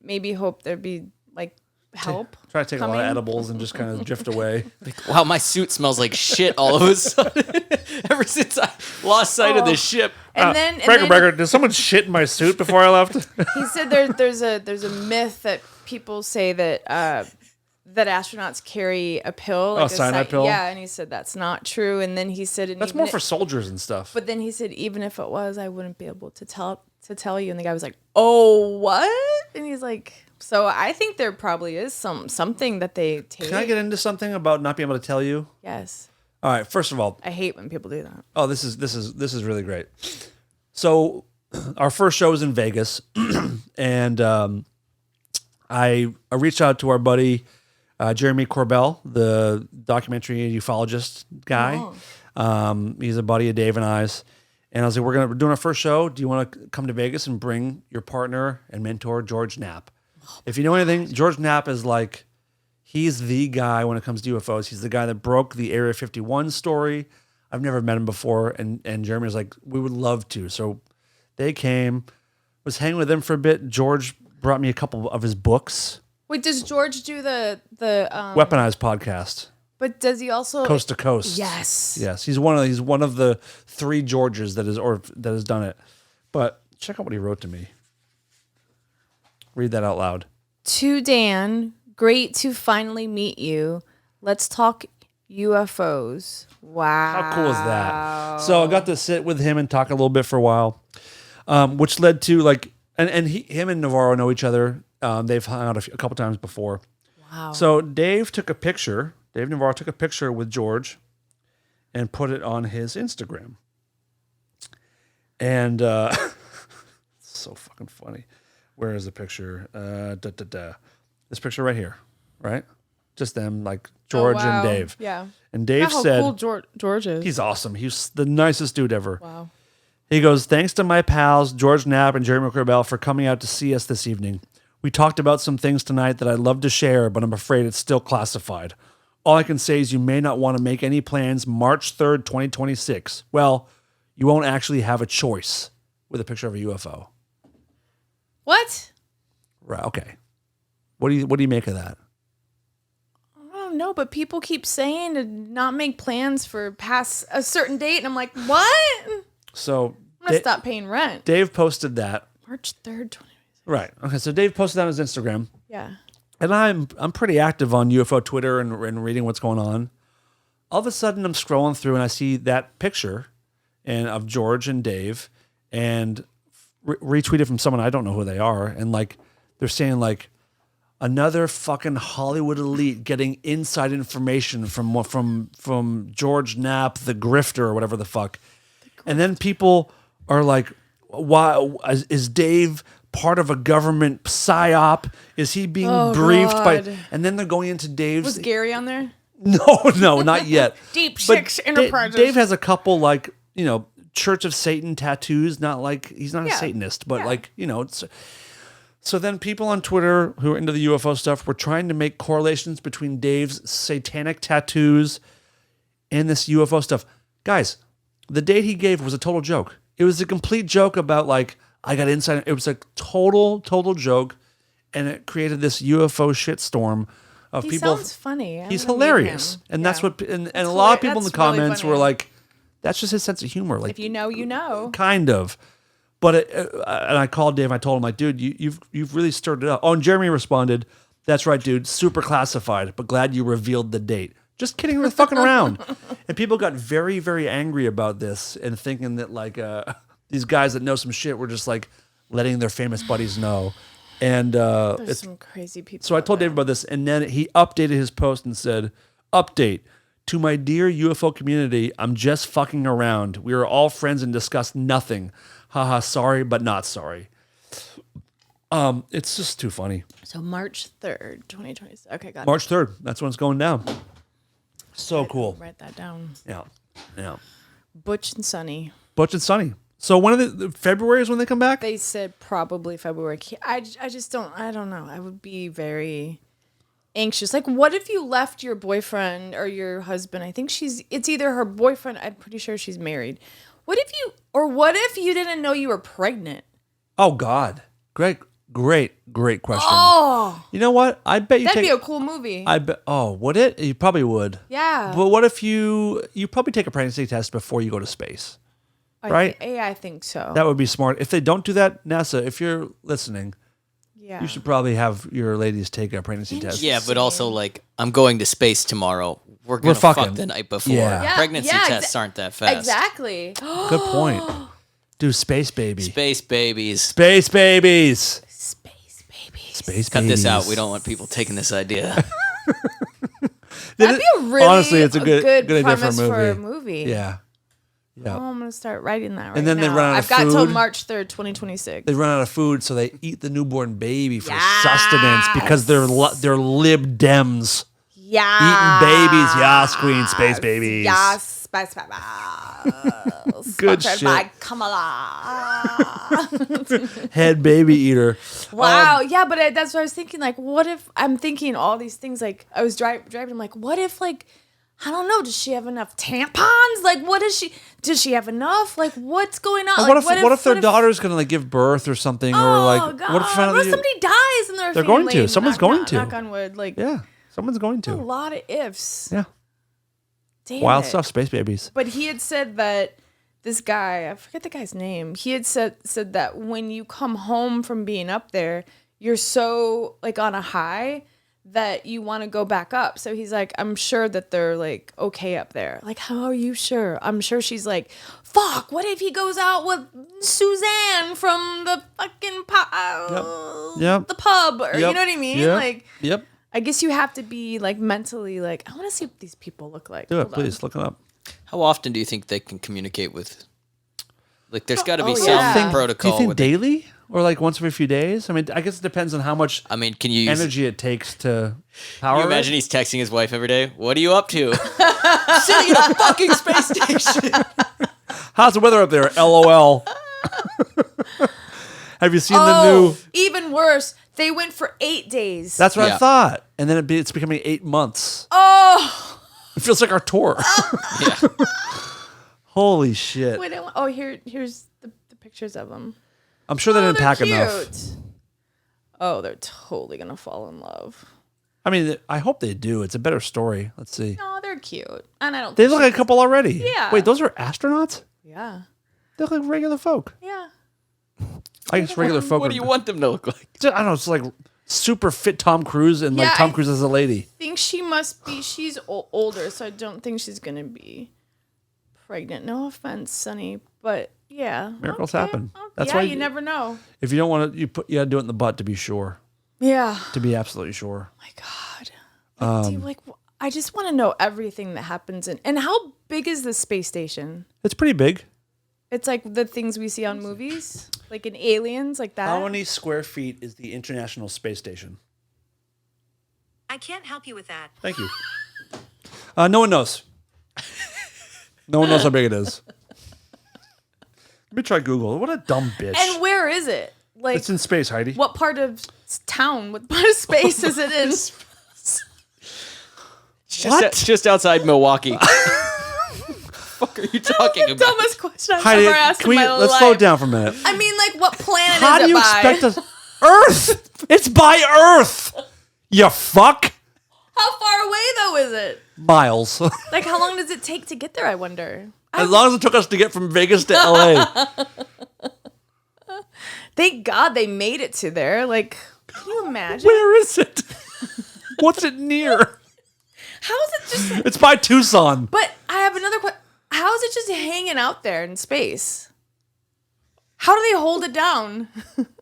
maybe hope there'd be like help. Try to take a lot coming. of edibles and just kind of drift away. Wow, my suit smells like shit all of a sudden. Ever since I lost sight of the ship. And then Breaker, did someone shit in my suit before I left? he said there's a myth that people say that that astronauts carry a pill, like a cyanide pill? Yeah, and he said that's not true. And then he said, That's more for soldiers and stuff. But then he said, even if it was, I wouldn't be able to tell you. And the guy was like, "Oh, what?" And he's like, "So I think there probably is something that they take." Can I get into something about not being able to tell you? Yes. All right. First of all, I hate when people do that. oh, this is really great. So, our first show was in Vegas, and I reached out to our buddy Jeremy Corbell, the documentary ufologist guy. He's a buddy of Dave and I's. And I was like, we're doing our first show. Do you want to come to Vegas and bring your partner and mentor, George Knapp? If you know anything, George Knapp is like, he's the guy when it comes to UFOs. He's the guy that broke the Area 51 story. I've never met him before. And Jeremy was like, we would love to. So they came, was hanging with them for a bit. George brought me a couple of his books. Wait, does George do the Weaponized podcast. But does he also Coast to Coast. Yes. Yes. He's one of the 3 Georges that has done it. But check out what he wrote to me. Read that out loud. To Dan, great to finally meet you. Let's talk UFOs. Wow. How cool is that? So I got to sit with him and talk a little bit for a while, which led to like, and him and Navarro know each other. They've hung out a couple times before. Wow. So Dave Navarro took a picture with George and put it on his Instagram. And it's so fucking funny. Where is the picture? This picture right here, right? Just them, like George wow. and Dave. Yeah. And Dave How said, cool George is. he's awesome. He's the nicest dude ever. Wow. He goes, thanks to my pals, George Knapp and Jeremy Corbell, for coming out to see us this evening. We talked about some things tonight that I'd love to share, but I'm afraid it's still classified. All I can say is you may not want to make any plans March 3rd, 2026. Well, you won't actually have a choice with a picture of a UFO. What? Right, okay. What do you make of that? I don't know, but people keep saying to not make plans for past a certain date, and I'm like, what? So I'm gonna stop paying rent. Dave posted that. March 3rd, 2026. Right. Okay, so Dave posted that on his Instagram. Yeah. And I'm pretty active on UFO Twitter and reading what's going on. All of a sudden, I'm scrolling through and I see that picture of George and Dave, and retweeted from someone I don't know who they are, and like they're saying like another fucking Hollywood elite getting inside information from George Knapp, the grifter, or whatever the fuck. And then people are like, "Why is Dave part of a government psyop? Is he being briefed by?" And then they're going into Dave's. Was Gary on there? No, not yet. Deep But Six Enterprises. Dave has a couple like Church of Satan tattoos. Not like he's not a Satanist, but like It's, so then people on Twitter who are into the UFO stuff were trying to make correlations between Dave's satanic tattoos and this UFO stuff. Guys, the date he gave was a total joke. It was a complete joke about like I got inside. It was a total joke, and it created this UFO shitstorm of He people. sounds funny. He's I'm gonna meet hilarious, him. and that's Yeah. what. And a lot of people in the That's really comments funny. were like, "That's just his sense of humor." Like, If you know, you know. kind of. But and I called Dave. I told him, like, dude, you've really stirred it up. Oh, and Jeremy responded, "That's right, dude. Super classified, but glad you revealed the date." Just kidding. We're fucking around. And people got very, very angry about this and thinking that like these guys that know some shit were just like letting their famous buddies know. And There's some crazy people. so I told Dave about this, and then he updated his post and said, "Update to my dear UFO community. I'm just fucking around. We are all friends and discuss nothing. Haha, sorry, but not sorry." It's just too funny. So March 3rd, 2026. Okay, got March 3rd. That's when it's going down. So cool. Write that down. Yeah. Butch and Sunny. Butch and Sunny. So when are the February is when they come back? They said probably February. I just don't. I don't know. I would be very anxious. Like, what if you left your boyfriend or your husband? I think it's either her boyfriend. I'm pretty sure she's married. What if you didn't know you were pregnant? Oh God. Great question. Oh, You know what? I bet you that'd take be a cool movie. I bet. Oh, would it? You probably would. Yeah. But what if you probably take a pregnancy test before you go to space? Right? I think so. That would be smart. If they don't do that, NASA, if you're listening, Yeah. you should probably have your ladies take a pregnancy test. Yeah, but also like I'm going to space tomorrow. We're gonna fucking. fuck the night before. Yeah. Pregnancy tests aren't that fast. Exactly. Good point. Dude, space baby. Space babies. Space babies. Space babies. Space Cut babies. this out. We don't want people taking this idea. That'd be a really Honestly, it's a good idea premise for a movie. movie. Yeah. Yeah. Oh, I'm gonna start writing that right And then now. they run out of I've got till food. March 3rd, 2026. They run out of food, so they eat the newborn baby for sustenance because they're lib dems. Yeah. Eating babies. Yas, queen. Space babies. Yes, Space Babies. Good Sponsored shit. by Kamala. Head baby eater. Wow. Yeah, but that's what I was thinking. Like, what if I'm thinking all these things? Like, I was driving. I'm like, what if, like, I don't know. Does she have enough tampons? Like, does she have enough? Like, what's going on? What Like, if their daughter's gonna like give birth or something, or Oh, like God. what if somebody dies in their They're family? going to. Someone's going to. Knock on wood. Like, yeah, someone's going a to. lot of ifs. Yeah, Damn wild it. stuff. Space babies. But he had said that this guy, I forget the guy's name. He had said that when you come home from being up there, you're so like on a high that you want to go back up. So he's like, I'm sure that they're like okay up there. Like, how are you sure? I'm sure she's like, fuck, what if he goes out with Suzanne from the fucking Yep. the pub, or you know Yep. what I mean? Yep. Like, Yep. I guess you have to be like mentally like, I want to see what these people look like. Do it, Hold on. please. Look it up. How often do you think they can communicate with? Like, there's got to be Oh, some yeah. protocol. Do you think with daily or like once every few days? I mean, I guess it depends on how much I mean, can you use? energy it takes to Can power you imagine it. he's texting his wife every day? What are you up to? Sitting at a fucking space station. How's the weather up there? LOL. Have you seen the Oh, new? even worse. They went for 8 days. That's what I Yeah. thought, and then it's becoming 8 months. Oh, It feels like our tour. Yeah. Holy shit! wait, here's the pictures of them. I'm sure they didn't they're pack cute. enough. Oh, they're totally gonna fall in love. I mean, I hope they do. It's a better story. Let's see. No, they're cute, and I don't. They think look like a couple already. Yeah. Wait, those are astronauts? Yeah, They look like regular folk. yeah. I guess regular folk. What do you want them to look like? I don't know. It's like super fit Tom Cruise and like Yeah, Tom Cruise as a lady. Think she must be. She's older, so I don't think she's gonna be pregnant. No offense, Sonny, but yeah, Miracles okay, happen. okay. That's yeah, why you never know. If you don't want to, you gotta do it in the butt to be sure. Yeah. To be absolutely sure. My God. Like, I just want to know everything that happens and how big is the space station? It's pretty big. It's like the things we see on movies, like in Aliens, like that. How many square feet is the International Space Station? I can't help you with that. Thank you. No one knows. No one knows how big it is. Let me try Google. What a dumb bitch. And where is it? Like, It's in space, Heidi. what part of town? What part of space is it in? It's just outside Milwaukee. Fuck are you talking about? Dumbest question I've Heidi, ever asked can in my let's life. slow down for a minute. I mean, like, what planet How is do it you by? expect us? Earth! It's by Earth! You fuck! How far away though is it? Miles. Like, how long does it take to get there? I wonder. As long as it took us to get from Vegas to LA. Thank God they made it to there. Like, can you imagine? Where is it? What's it near? How is it just? It's by Tucson. But I have another question. How is it just hanging out there in space? How do they hold it down?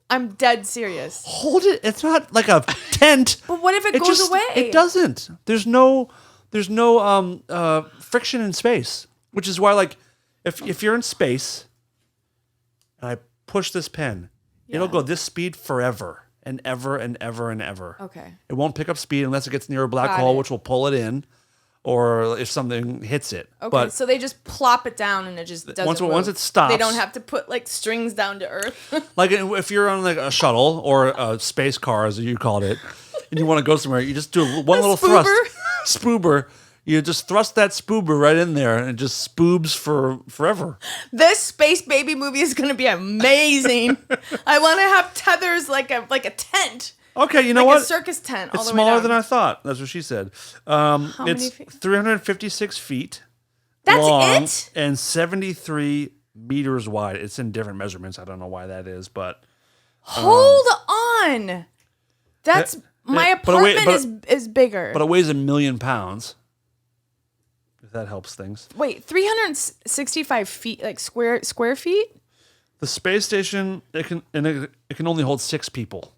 I'm dead serious. Hold it. It's not like a tent. But what if it goes away? It doesn't. There's no friction in space, which is why, like, if you're in space and I push this pen, it'll go this speed forever and ever and ever and ever. Okay. It won't pick up speed unless it gets near a black Got hole, it. which will pull it in, or if something hits it. Okay, But so they just plop it down and it just doesn't once move. it stops, they don't have to put like strings down to earth. like if you're on like a shuttle or a space car, as you called it, and you want to go somewhere, you just do one little thrust. Spoober. You just thrust that spoober right in there, and it just spoobs for forever. This Space Baby movie is going to be amazing. I want to have tethers like a tent. Okay, you know like what? a circus tent. All It's the way smaller down. than I thought. That's what she said. many It's feet? 356 feet That's long it? and 73 meters wide. It's in different measurements. I don't know why that is, but Hold on. That's my but wait, apartment is bigger. it weighs 1 million pounds. If that helps things. Wait, 365 feet, like square feet? The space station it can only hold 6 people.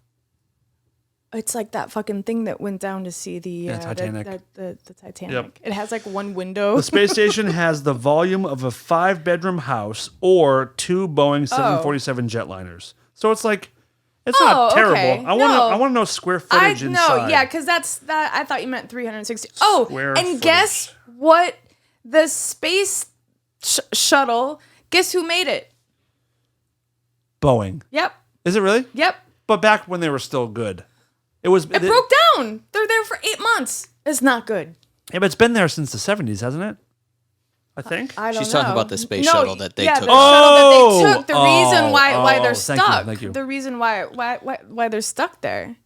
It's like that fucking thing that went down to see the Titanic. The Titanic. Yep. It has like one window. The space station has the volume of a 5-bedroom house or 2 Boeing 747 jetliners. So it's like it's not terrible. okay. I want to know square footage inside. Yeah, because that. I thought you meant 360. Oh, Square and footage. guess what? The space shuttle. Guess who made it? Boeing. Yep. Is it really? Yep. But back when they were still good. It was It broke down. They're there for 8 months. It's not good. Yeah, but it's been there since the 70s, hasn't it? I think. I don't She's know. talking about the space shuttle that they yeah, took. The shuttle that they took. The Oh, reason why they're thank you, stuck. thank you. The reason why they're stuck there.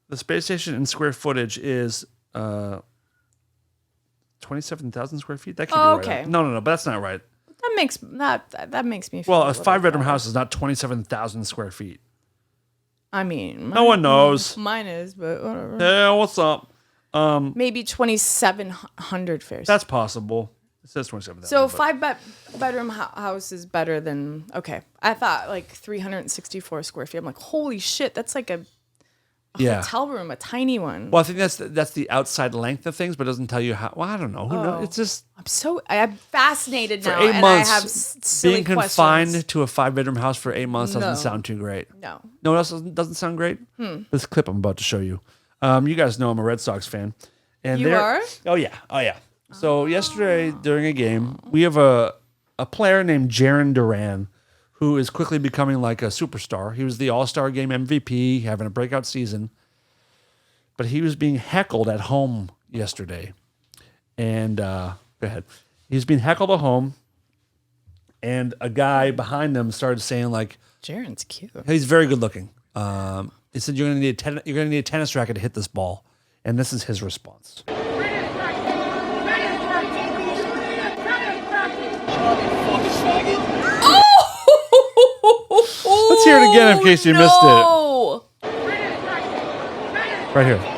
The space station in square footage is 27,000 square feet. That can't Oh, be right. okay. No, but that's not right. That makes me feel Well, a little 5-bedroom better. house is not 27,000 square feet. I mean, No one knows. Mine is, but whatever. Yeah, what's up? Maybe 2,700 fares. That's possible. It says 27,000. So but- bedroom house is better than I thought like 364 square feet. I'm like, holy shit, that's like a yeah. hotel room, a tiny one. Well, I think that's the outside length of things, but it doesn't tell you how. Well, I don't know. Who knows? It's just I'm fascinated for now, 8 and months. I have silly Being confined questions. to a 5-bedroom house for 8 months doesn't No. sound too great. No, No one else doesn't sound great. This clip I'm about to show you. You guys know I'm a Red Sox fan, and You are? Oh yeah. So yesterday during a game, we have a player named Jaron Duran, who is quickly becoming like a superstar. He was the All-Star Game MVP, having a breakout season, but he was being heckled at home yesterday. And go ahead. He was being heckled at home, and a guy behind him started saying like, Jaren's cute. he's very good looking. He said you're gonna need a tennis racket to hit this ball, and this is his response. Let's hear it again in case you missed it. Right here.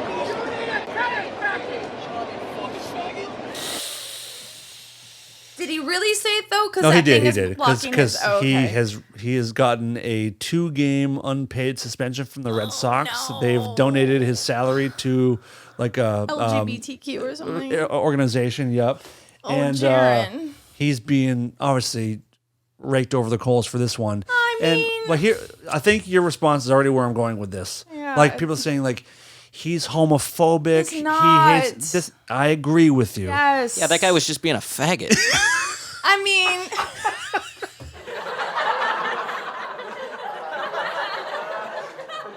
Did he really say it though? No, he did. He did blocking because his- he has gotten a 2-game unpaid suspension from the Red Sox. no. They've donated his salary to like a LGBTQ or something. organization. Yep. Oh, Jaron. He's being obviously raked over the coals for this one. mean- but here, I think your response is already where I'm going with this. Yeah. Like people saying like he's homophobic. He's not. He hates this. I agree with you. Yes. Yeah, that guy was just being a faggot. I mean,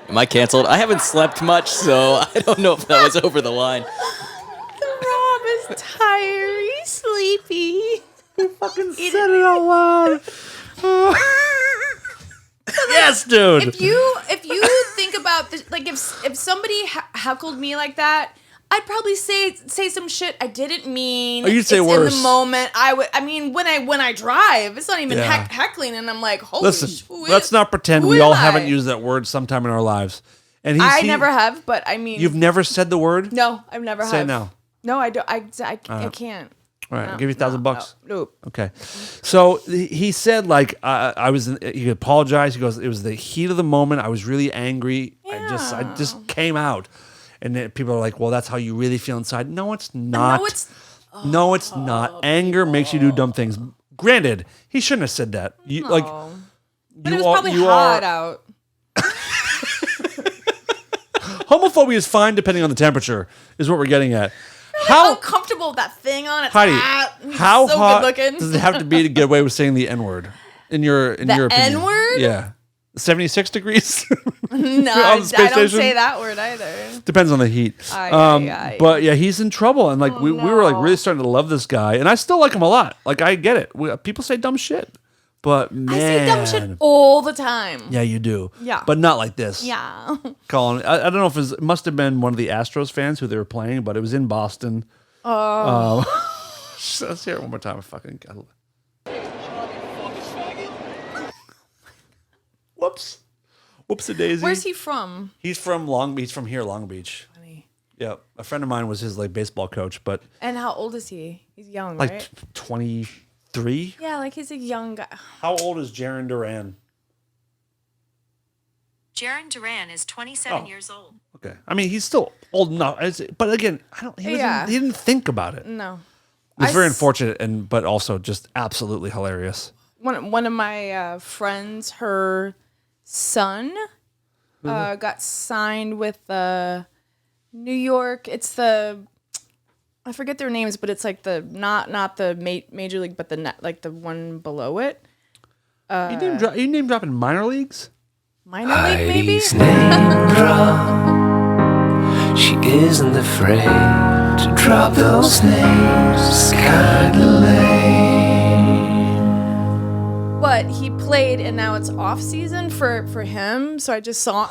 Am I canceled? I haven't slept much, so I don't know if that was over the line. Rob is tired. He's sleepy. Fucking said it out loud. Yes, dude. If you think about this, like if somebody heckled me like that, I'd probably say some shit I didn't mean. Oh, you'd say it's worse. in the moment. I mean, when I drive, it's not even Yeah. heckling, and I'm like, holy. Listen, let's not pretend who we am all I? haven't used that word sometime in our lives. And I never have, but I mean, You've never said the word? No, I've never Say have. it now. No, I don't. I can't. All right, No, I'll give you $1,000 bucks. No, nope. Okay. So he said, like, he apologized. He goes, it was the heat of the moment. I was really angry. I just came out. And then people are like, well, that's how you really feel inside. No, it's not. No, it's not. Anger makes you do dumb things. Granted, he shouldn't have said that. But it was probably hot out. Homophobia is fine depending on the temperature, is what we're getting at. How uncomfortable with that thing on? It's Heidi, hot. how so hot good looking. does it have to be to get away with saying the N-word? In your opinion? N-word? Yeah. 76 degrees? No, On the I space don't station? say that word either. Depends on the heat. Aye. But yeah, he's in trouble. And like we were like really starting to love this guy. And I still like him a lot. Like I get it. People say dumb shit. But man. I say dumb shit all the time. Yeah, you do. Yeah. But not like this. Yeah. Colin, I don't know if it must have been one of the Astros fans who they were playing, but it was in Boston. Oh. Let's hear it one more time. I fucking got it. Whoops. Whoops-a-daisy. Where's he from? He's from Long Beach. From here, Long Beach. Funny. Yeah, a friend of mine was his like baseball coach, but And how old is he? He's young, like right? 23. Yeah, like he's a young guy. How old is Jaron Duran? Jaron Duran is 27 Oh. years old. Okay, I mean he's still old enough. But again, I don't. He didn't think about it. No. It's very unfortunate, but also just absolutely hilarious. One of my friends, her son got signed with New York. It's I forget their names, but it's like the not the major league, but like the one below it. You name dropping minor leagues? Minor league, maybe. Heidi's name drop. She isn't afraid to drop those names. Kinda lame. But he played, and now it's off season for him. So I just saw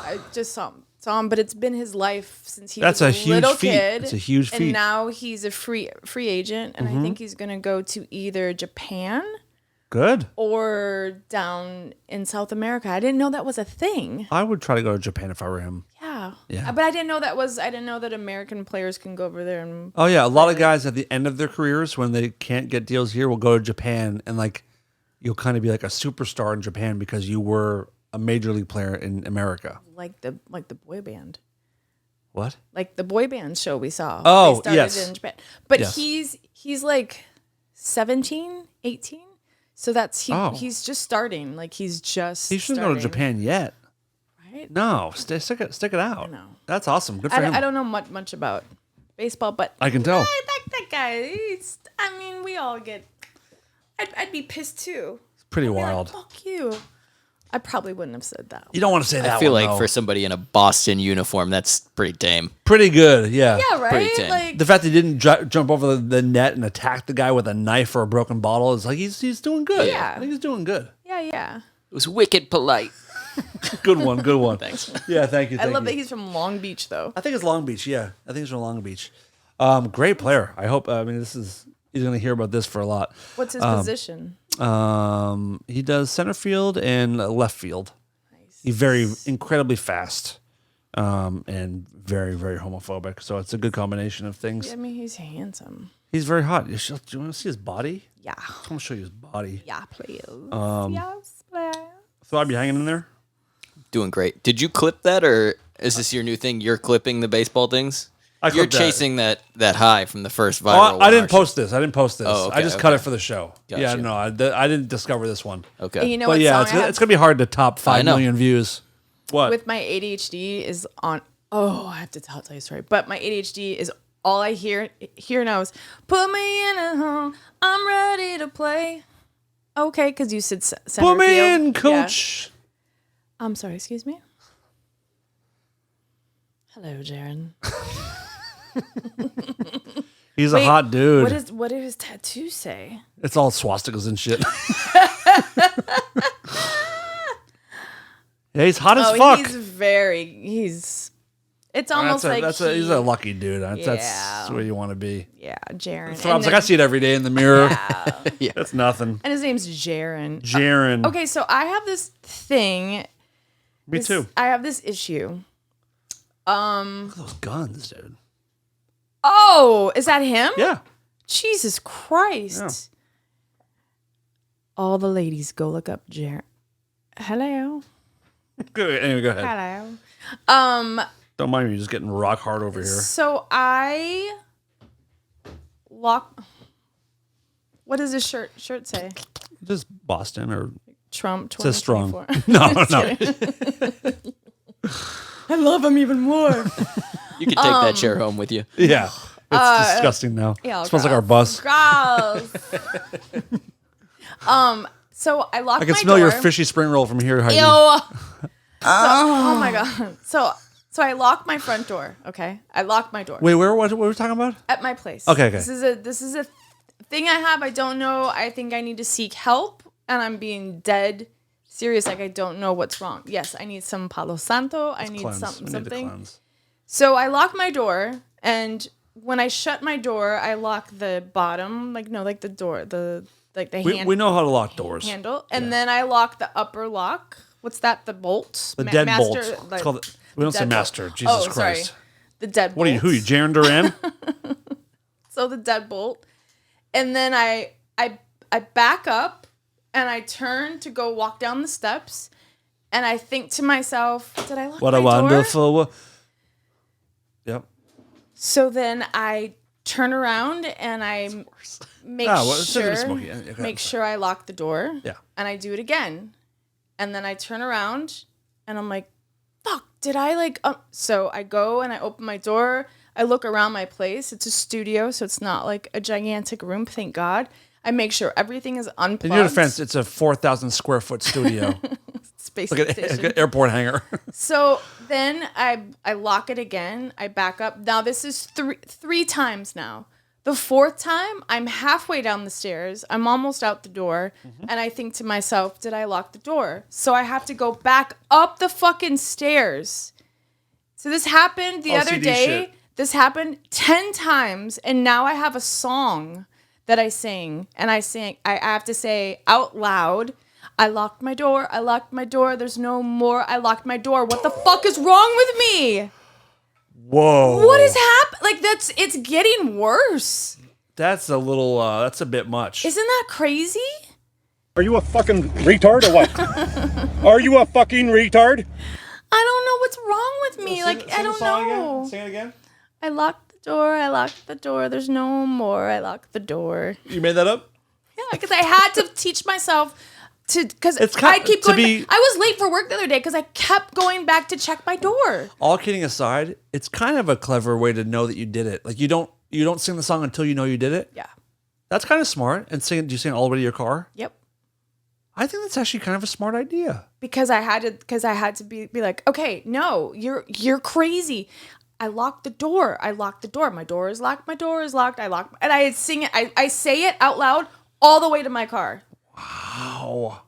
him, but it's been his life since he was a little kid. It's a huge feat. And now he's a free agent, and I think he's gonna go to either Japan Good. or down in South America. I didn't know that was a thing. I would try to go to Japan if I were him. Yeah. But I didn't know that American players can go over there and Oh yeah, a lot of guys at the end of their careers when they can't get deals here will go to Japan and like you'll kind of be like a superstar in Japan because you were a major league player in America. like the boy band. What? Like the boy band show we saw. Oh, They started yes. in Japan. But Yes. he's like 17, 18. So he's just starting. Like he's just He shouldn't go to Japan yet. Right? No, stick it out. I know. That's awesome. Good for him. I don't know much about baseball, but I can tell. that guy, we all get I'd be pissed too. It's pretty I'd be like, wild. fuck you. I probably wouldn't have said that. You don't want to say that. I feel one, like though. for somebody in a Boston uniform, that's pretty tame. pretty good. Yeah. Yeah, right? Pretty tame. Like The fact that he didn't jump over the net and attack the guy with a knife or a broken bottle is like he's doing good. Yeah. I think he's doing good. yeah. It was wicked polite. Good one. Good one. Thanks. Yeah. Thank you. I love that he's from Long Beach though. I think it's Long Beach. Yeah, I think it's from Long Beach. Great player. I hope. I mean, he's going to hear about this for a lot. What's his position? He does center field and left field. Nice. He's very incredibly fast, and very very homophobic. So it's a good combination of things. I mean, he's handsome. He's very hot. Do you want to see his body? Yeah. I'm going to show you his body. Yeah, please. Yes, please. So I'd be hanging in there. Doing great. Did you clip that, or is this your new thing? You're clipping the baseball things? You're clipped that. chasing that high from the first viral. Oh, I didn't one, post this. I didn't post this. Oh, okay, I just cut it okay. for the show. Gotcha. Yeah, no, I didn't discover this one. Okay. And you know But what yeah, song it's I have going to be hard to top 5 know. million views. What? with my ADHD is on. Oh, I have to tell you a story. But my ADHD is all I hear now is put me in a home. I'm ready to play. Okay, because you said center Put me field. in, coach. Yeah. I'm sorry. Excuse me. Hello, Jaron. He's Wait, a hot dude. What did his tattoo say? It's all swastikas and shit. Yeah, he's hot as fuck. He's It's almost he's a lucky dude. That's Yeah. where you want to be. Yeah, Jaren. So I was like, I see it every day in the mirror. Yeah. That's nothing. And his name's Jaren. Jaren. Okay, so I have this thing. Me too. I have this issue. Look at those guns, dude. Oh, is that him? Yeah. Jesus Christ. Yeah. All the ladies go look up Jaren. Hello. Anyway, go ahead. Hello. Don't mind me just getting rock hard over here. So I lock. What does this shirt say? Just Boston or Trump it says strong. 2024. No. I love him even more. You can take that chair home with you. Yeah. It's disgusting now. Yeah, It smells like our bus. Gross. So I lock. I can my smell door. your fishy spring roll from here, Heidi. Ew. Oh my god. So I lock my front door. Okay, I lock my door. Wait, what were we talking about? At my place. Okay. This is a thing I have. I don't know. I think I need to seek help, and I'm being dead serious. Like I don't know what's wrong. Yes, I need some Palo Santo. I need Cleanse. We need to something. cleanse. So I lock my door, and when I shut my door, I lock the bottom, like the door, the We know how to lock doors. handle, and then I lock the upper lock. What's that? The bolt? The dead bolt. Like, It's called. We don't say dead bolt. master. Jesus Christ. Sorry. The dead. What are you? Who? You, Jaren Duran? So the deadbolt, and then I back up and I turn to go walk down the steps, and I think to myself, did I lock What my a door? wonderful. Yep. So then I turn around and I make it's a bit smoky. Yeah, okay. make sure I lock the door. Yeah. And I do it again, and then I turn around and I'm like, fuck, did I so I go and I open my door. I look around my place. It's a studio, so it's not like a gigantic room, thank God. I make sure everything is unplugged. In your defense, it's a 4,000 square foot studio. Space like station. an airport hangar. So then I lock it again. I back up. Now this is three times now. The fourth time, I'm halfway down the stairs. I'm almost out the door. And I think to myself, did I lock the door? So I have to go back up the fucking stairs. So this happened the other OCD day. shit. This happened 10 times. And now I have a song that I sing. And I have to say out loud, I locked my door. I locked my door. There's no more. I locked my door. What the fuck is wrong with me? Whoa. What is happening? Like it's getting worse. That's a little. That's a bit much. Isn't that crazy? Are you a fucking retard or what? Are you a fucking retard? I don't know what's wrong with me. I don't know. Sing it again. I locked the door. I locked the door. There's no more. I locked the door. You made that up? Yeah, because I had to teach myself to. Because It's I kind- keep to going. be- I was late for work the other day because I kept going back to check my door. All kidding aside, it's kind of a clever way to know that you did it. Like you don't sing the song until you know you did it. Yeah. That's kind of smart. And do you sing it all the way to your car? Yep. I think that's actually kind of a smart idea. Because I had to be like, okay, no, you're crazy. I locked the door. I locked the door. My door is locked. My door is locked. And I sing it. I say it out loud all the way to my car. Wow.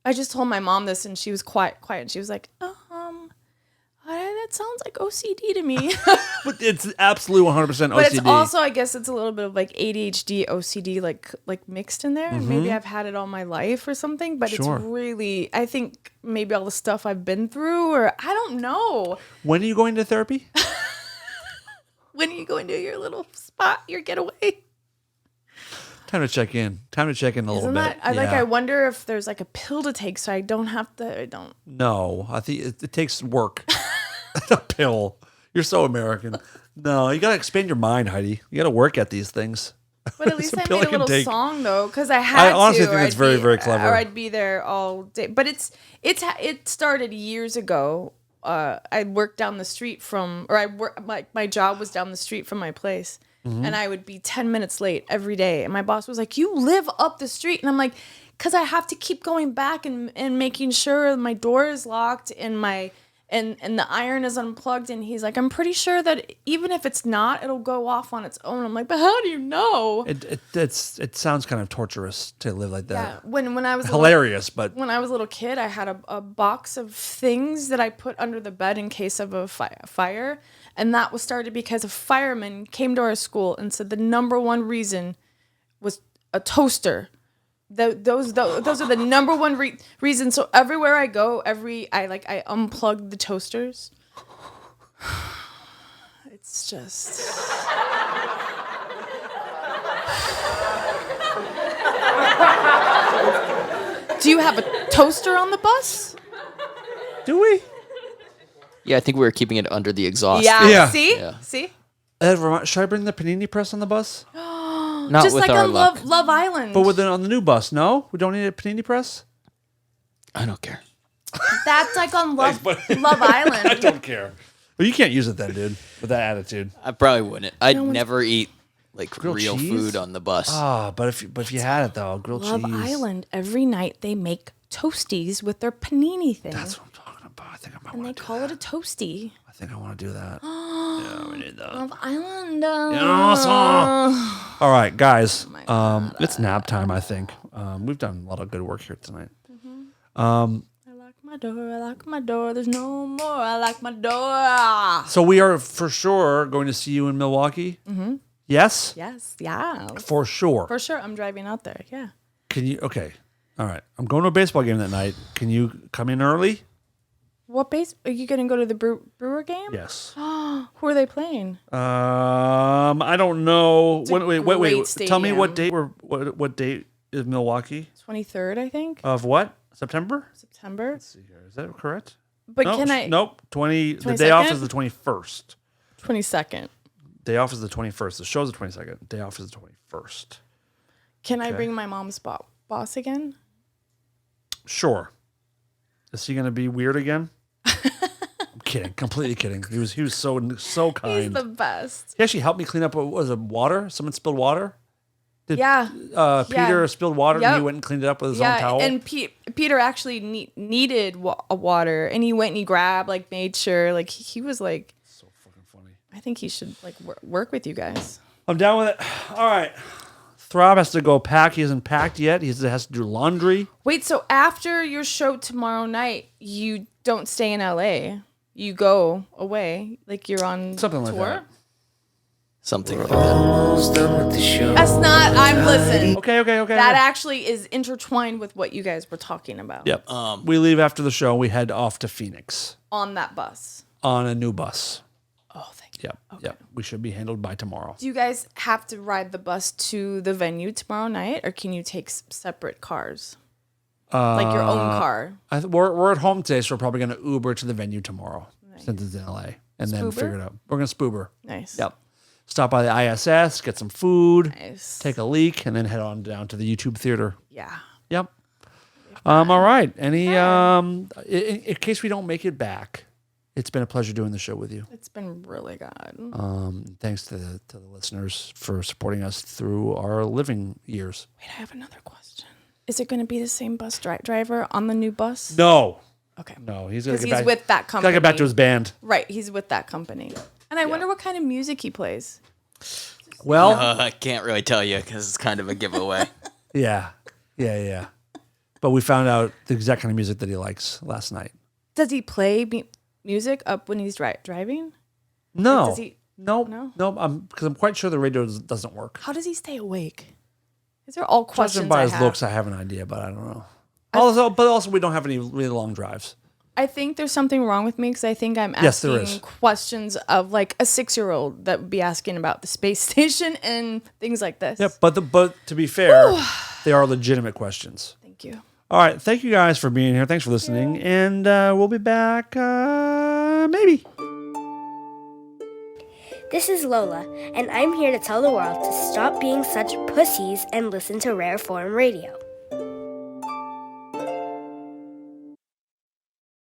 I just told my mom this, and she was quiet, and she was like, that sounds like OCD to me. But it's absolutely 100% OCD. But it's also, I guess, it's a little bit of like ADHD, OCD, like mixed in there. Maybe I've had it all my life or something. But Sure. it's really, I think maybe all the stuff I've been through, or I don't know. When are you going to therapy? When are you going to your little spot, your getaway? Time to check in. Time to check in a little Isn't bit. that, I wonder if there's like a pill to take so I don't have to, No, I think it takes work. A pill. You're so American. No, you got to expand your mind, Heidi. You got to work at these things. But at least a I pill made I a can little take. song though, because I had I honestly to. think or that's I'd very, be- very clever. Or I'd be there all day. But it started years ago. I worked down the street from, or my job was down the street from my place, and I would be 10 minutes late every day. And my boss was like, "You live up the street," and I'm like, "Cause I have to keep going back and making sure my door is locked and and the iron is unplugged, and he's like, I'm pretty sure that even if it's not, it'll go off on its own. I'm like, but how do you know? It sounds kind of torturous to live like that. Yeah, when I was hilarious, but when I was a little kid, I had a box of things that I put under the bed in case of a fire, and that was started because a fireman came to our school and said the number one reason was a toaster. Those are the number one reason. So everywhere I go, I unplug the toasters. It's just. Do you have a toaster on the bus? do we? Yeah, I think we were keeping it under the exhaust. Yeah. See? Yeah. See? Should I bring the panini press on the bus? Not Just with like our on luck. Love Island. But on the new bus, no? We don't need a panini press? I don't care. That's like on Love Island. I don't care. Well, you can't use it then, dude, with that attitude. I probably wouldn't. I'd never eat like Grilled real cheese? food on the bus. Ah, but if you had it though, grilled Love cheese. Island. Every night they make toasties with their panini thing. That's what I'm talking about. I think I might and they want to do call that. it a toasty. I think I want to do that. Yeah, we need that. Love Island. All right, guys. Oh It's nap time, I think. We've done a lot of good work here tonight. I lock my door. I lock my door. There's no more. I lock my door. So we are for sure going to see you in Milwaukee. Mm-hmm. Yes? Yes. Yeah. For sure. For sure. I'm driving out there. Yeah. Can you? Okay. All right. I'm going to a baseball game that night. Can you come in early? What base? Are you going to go to the Brewer game? Yes. Who are they playing? I don't know. a Wait. great Tell me what stadium. date what date is Milwaukee? 23rd, I think. Of what? September? September. Let's see here. Is that correct? But No, can I? Nope. The day off 22nd? is the 21st. 22nd. Day off is the 21st. The show's the 22nd. Day off is the 21st. Can I Okay. bring my mom's boss again? Sure. Is he going to be weird again? I'm kidding. Completely kidding. He was so kind. He's the best. He actually helped me clean up. What was it? Water? Someone spilled water. Yeah. Peter spilled water and he Yep. went and cleaned it up with his own towel. And Peter actually needed water, and he went and he grabbed, made sure, he was like, so fucking funny. I think he should work with you guys. I'm down with it. All right. Throb has to go pack. He hasn't packed yet. He has to do laundry. Wait, so after your show tomorrow night, you don't stay in LA? You go away, you're on Something like tour? that. Something like that. Almost done with the show. That's not. Listen. Okay. That actually is intertwined with what you guys were talking about. Yep. We leave after the show. We head off to Phoenix On that bus. on a new bus. Oh, thank you. Yep. Yep. We should be handled by tomorrow. Do you guys have to ride the bus to the venue tomorrow night, or can you take separate cars? Like your own car? We're at home today, so we're probably going to Uber to the venue tomorrow since it's in LA, and then Spoober? figure it out. We're going to Spoober. Nice. Yep. Stop by the ISS, get some food, Nice. take a leak, and then head on down to the YouTube theater. Yeah. Yep. All right. Any in case we don't make it back, it's been a pleasure doing the show with you. It's been really good. Thanks to the listeners for supporting us through our living years. Wait, I have another question. Is it going to be the same bus driver on the new bus? No, Okay. no, he's gonna Because get he's back. with that He's company. gotta get back to his band. Right, he's with that company. And I wonder what kind of music he plays. Well, I can't really tell you because it's kind of a giveaway. yeah. But we found out the exact kind of music that he likes last night. Does he play music up when he's driving? No, does he- no. No? Because I'm quite sure the radio doesn't work. How does he stay awake? These are all questions Judging by I his have. looks, I have an idea, but I don't know. Also, we don't have any really long drives. I think there's something wrong with me because I think I'm Yes, there asking is. questions of like a 6-year-old that would be asking about the space station and things like this. Yep, but to be fair, they are legitimate questions. Thank you. All right, thank you guys for being here. Thanks for listening, and we'll be back maybe. This is Lola, and I'm here to tell the world to stop being such pussies and listen to Rare Form Radio.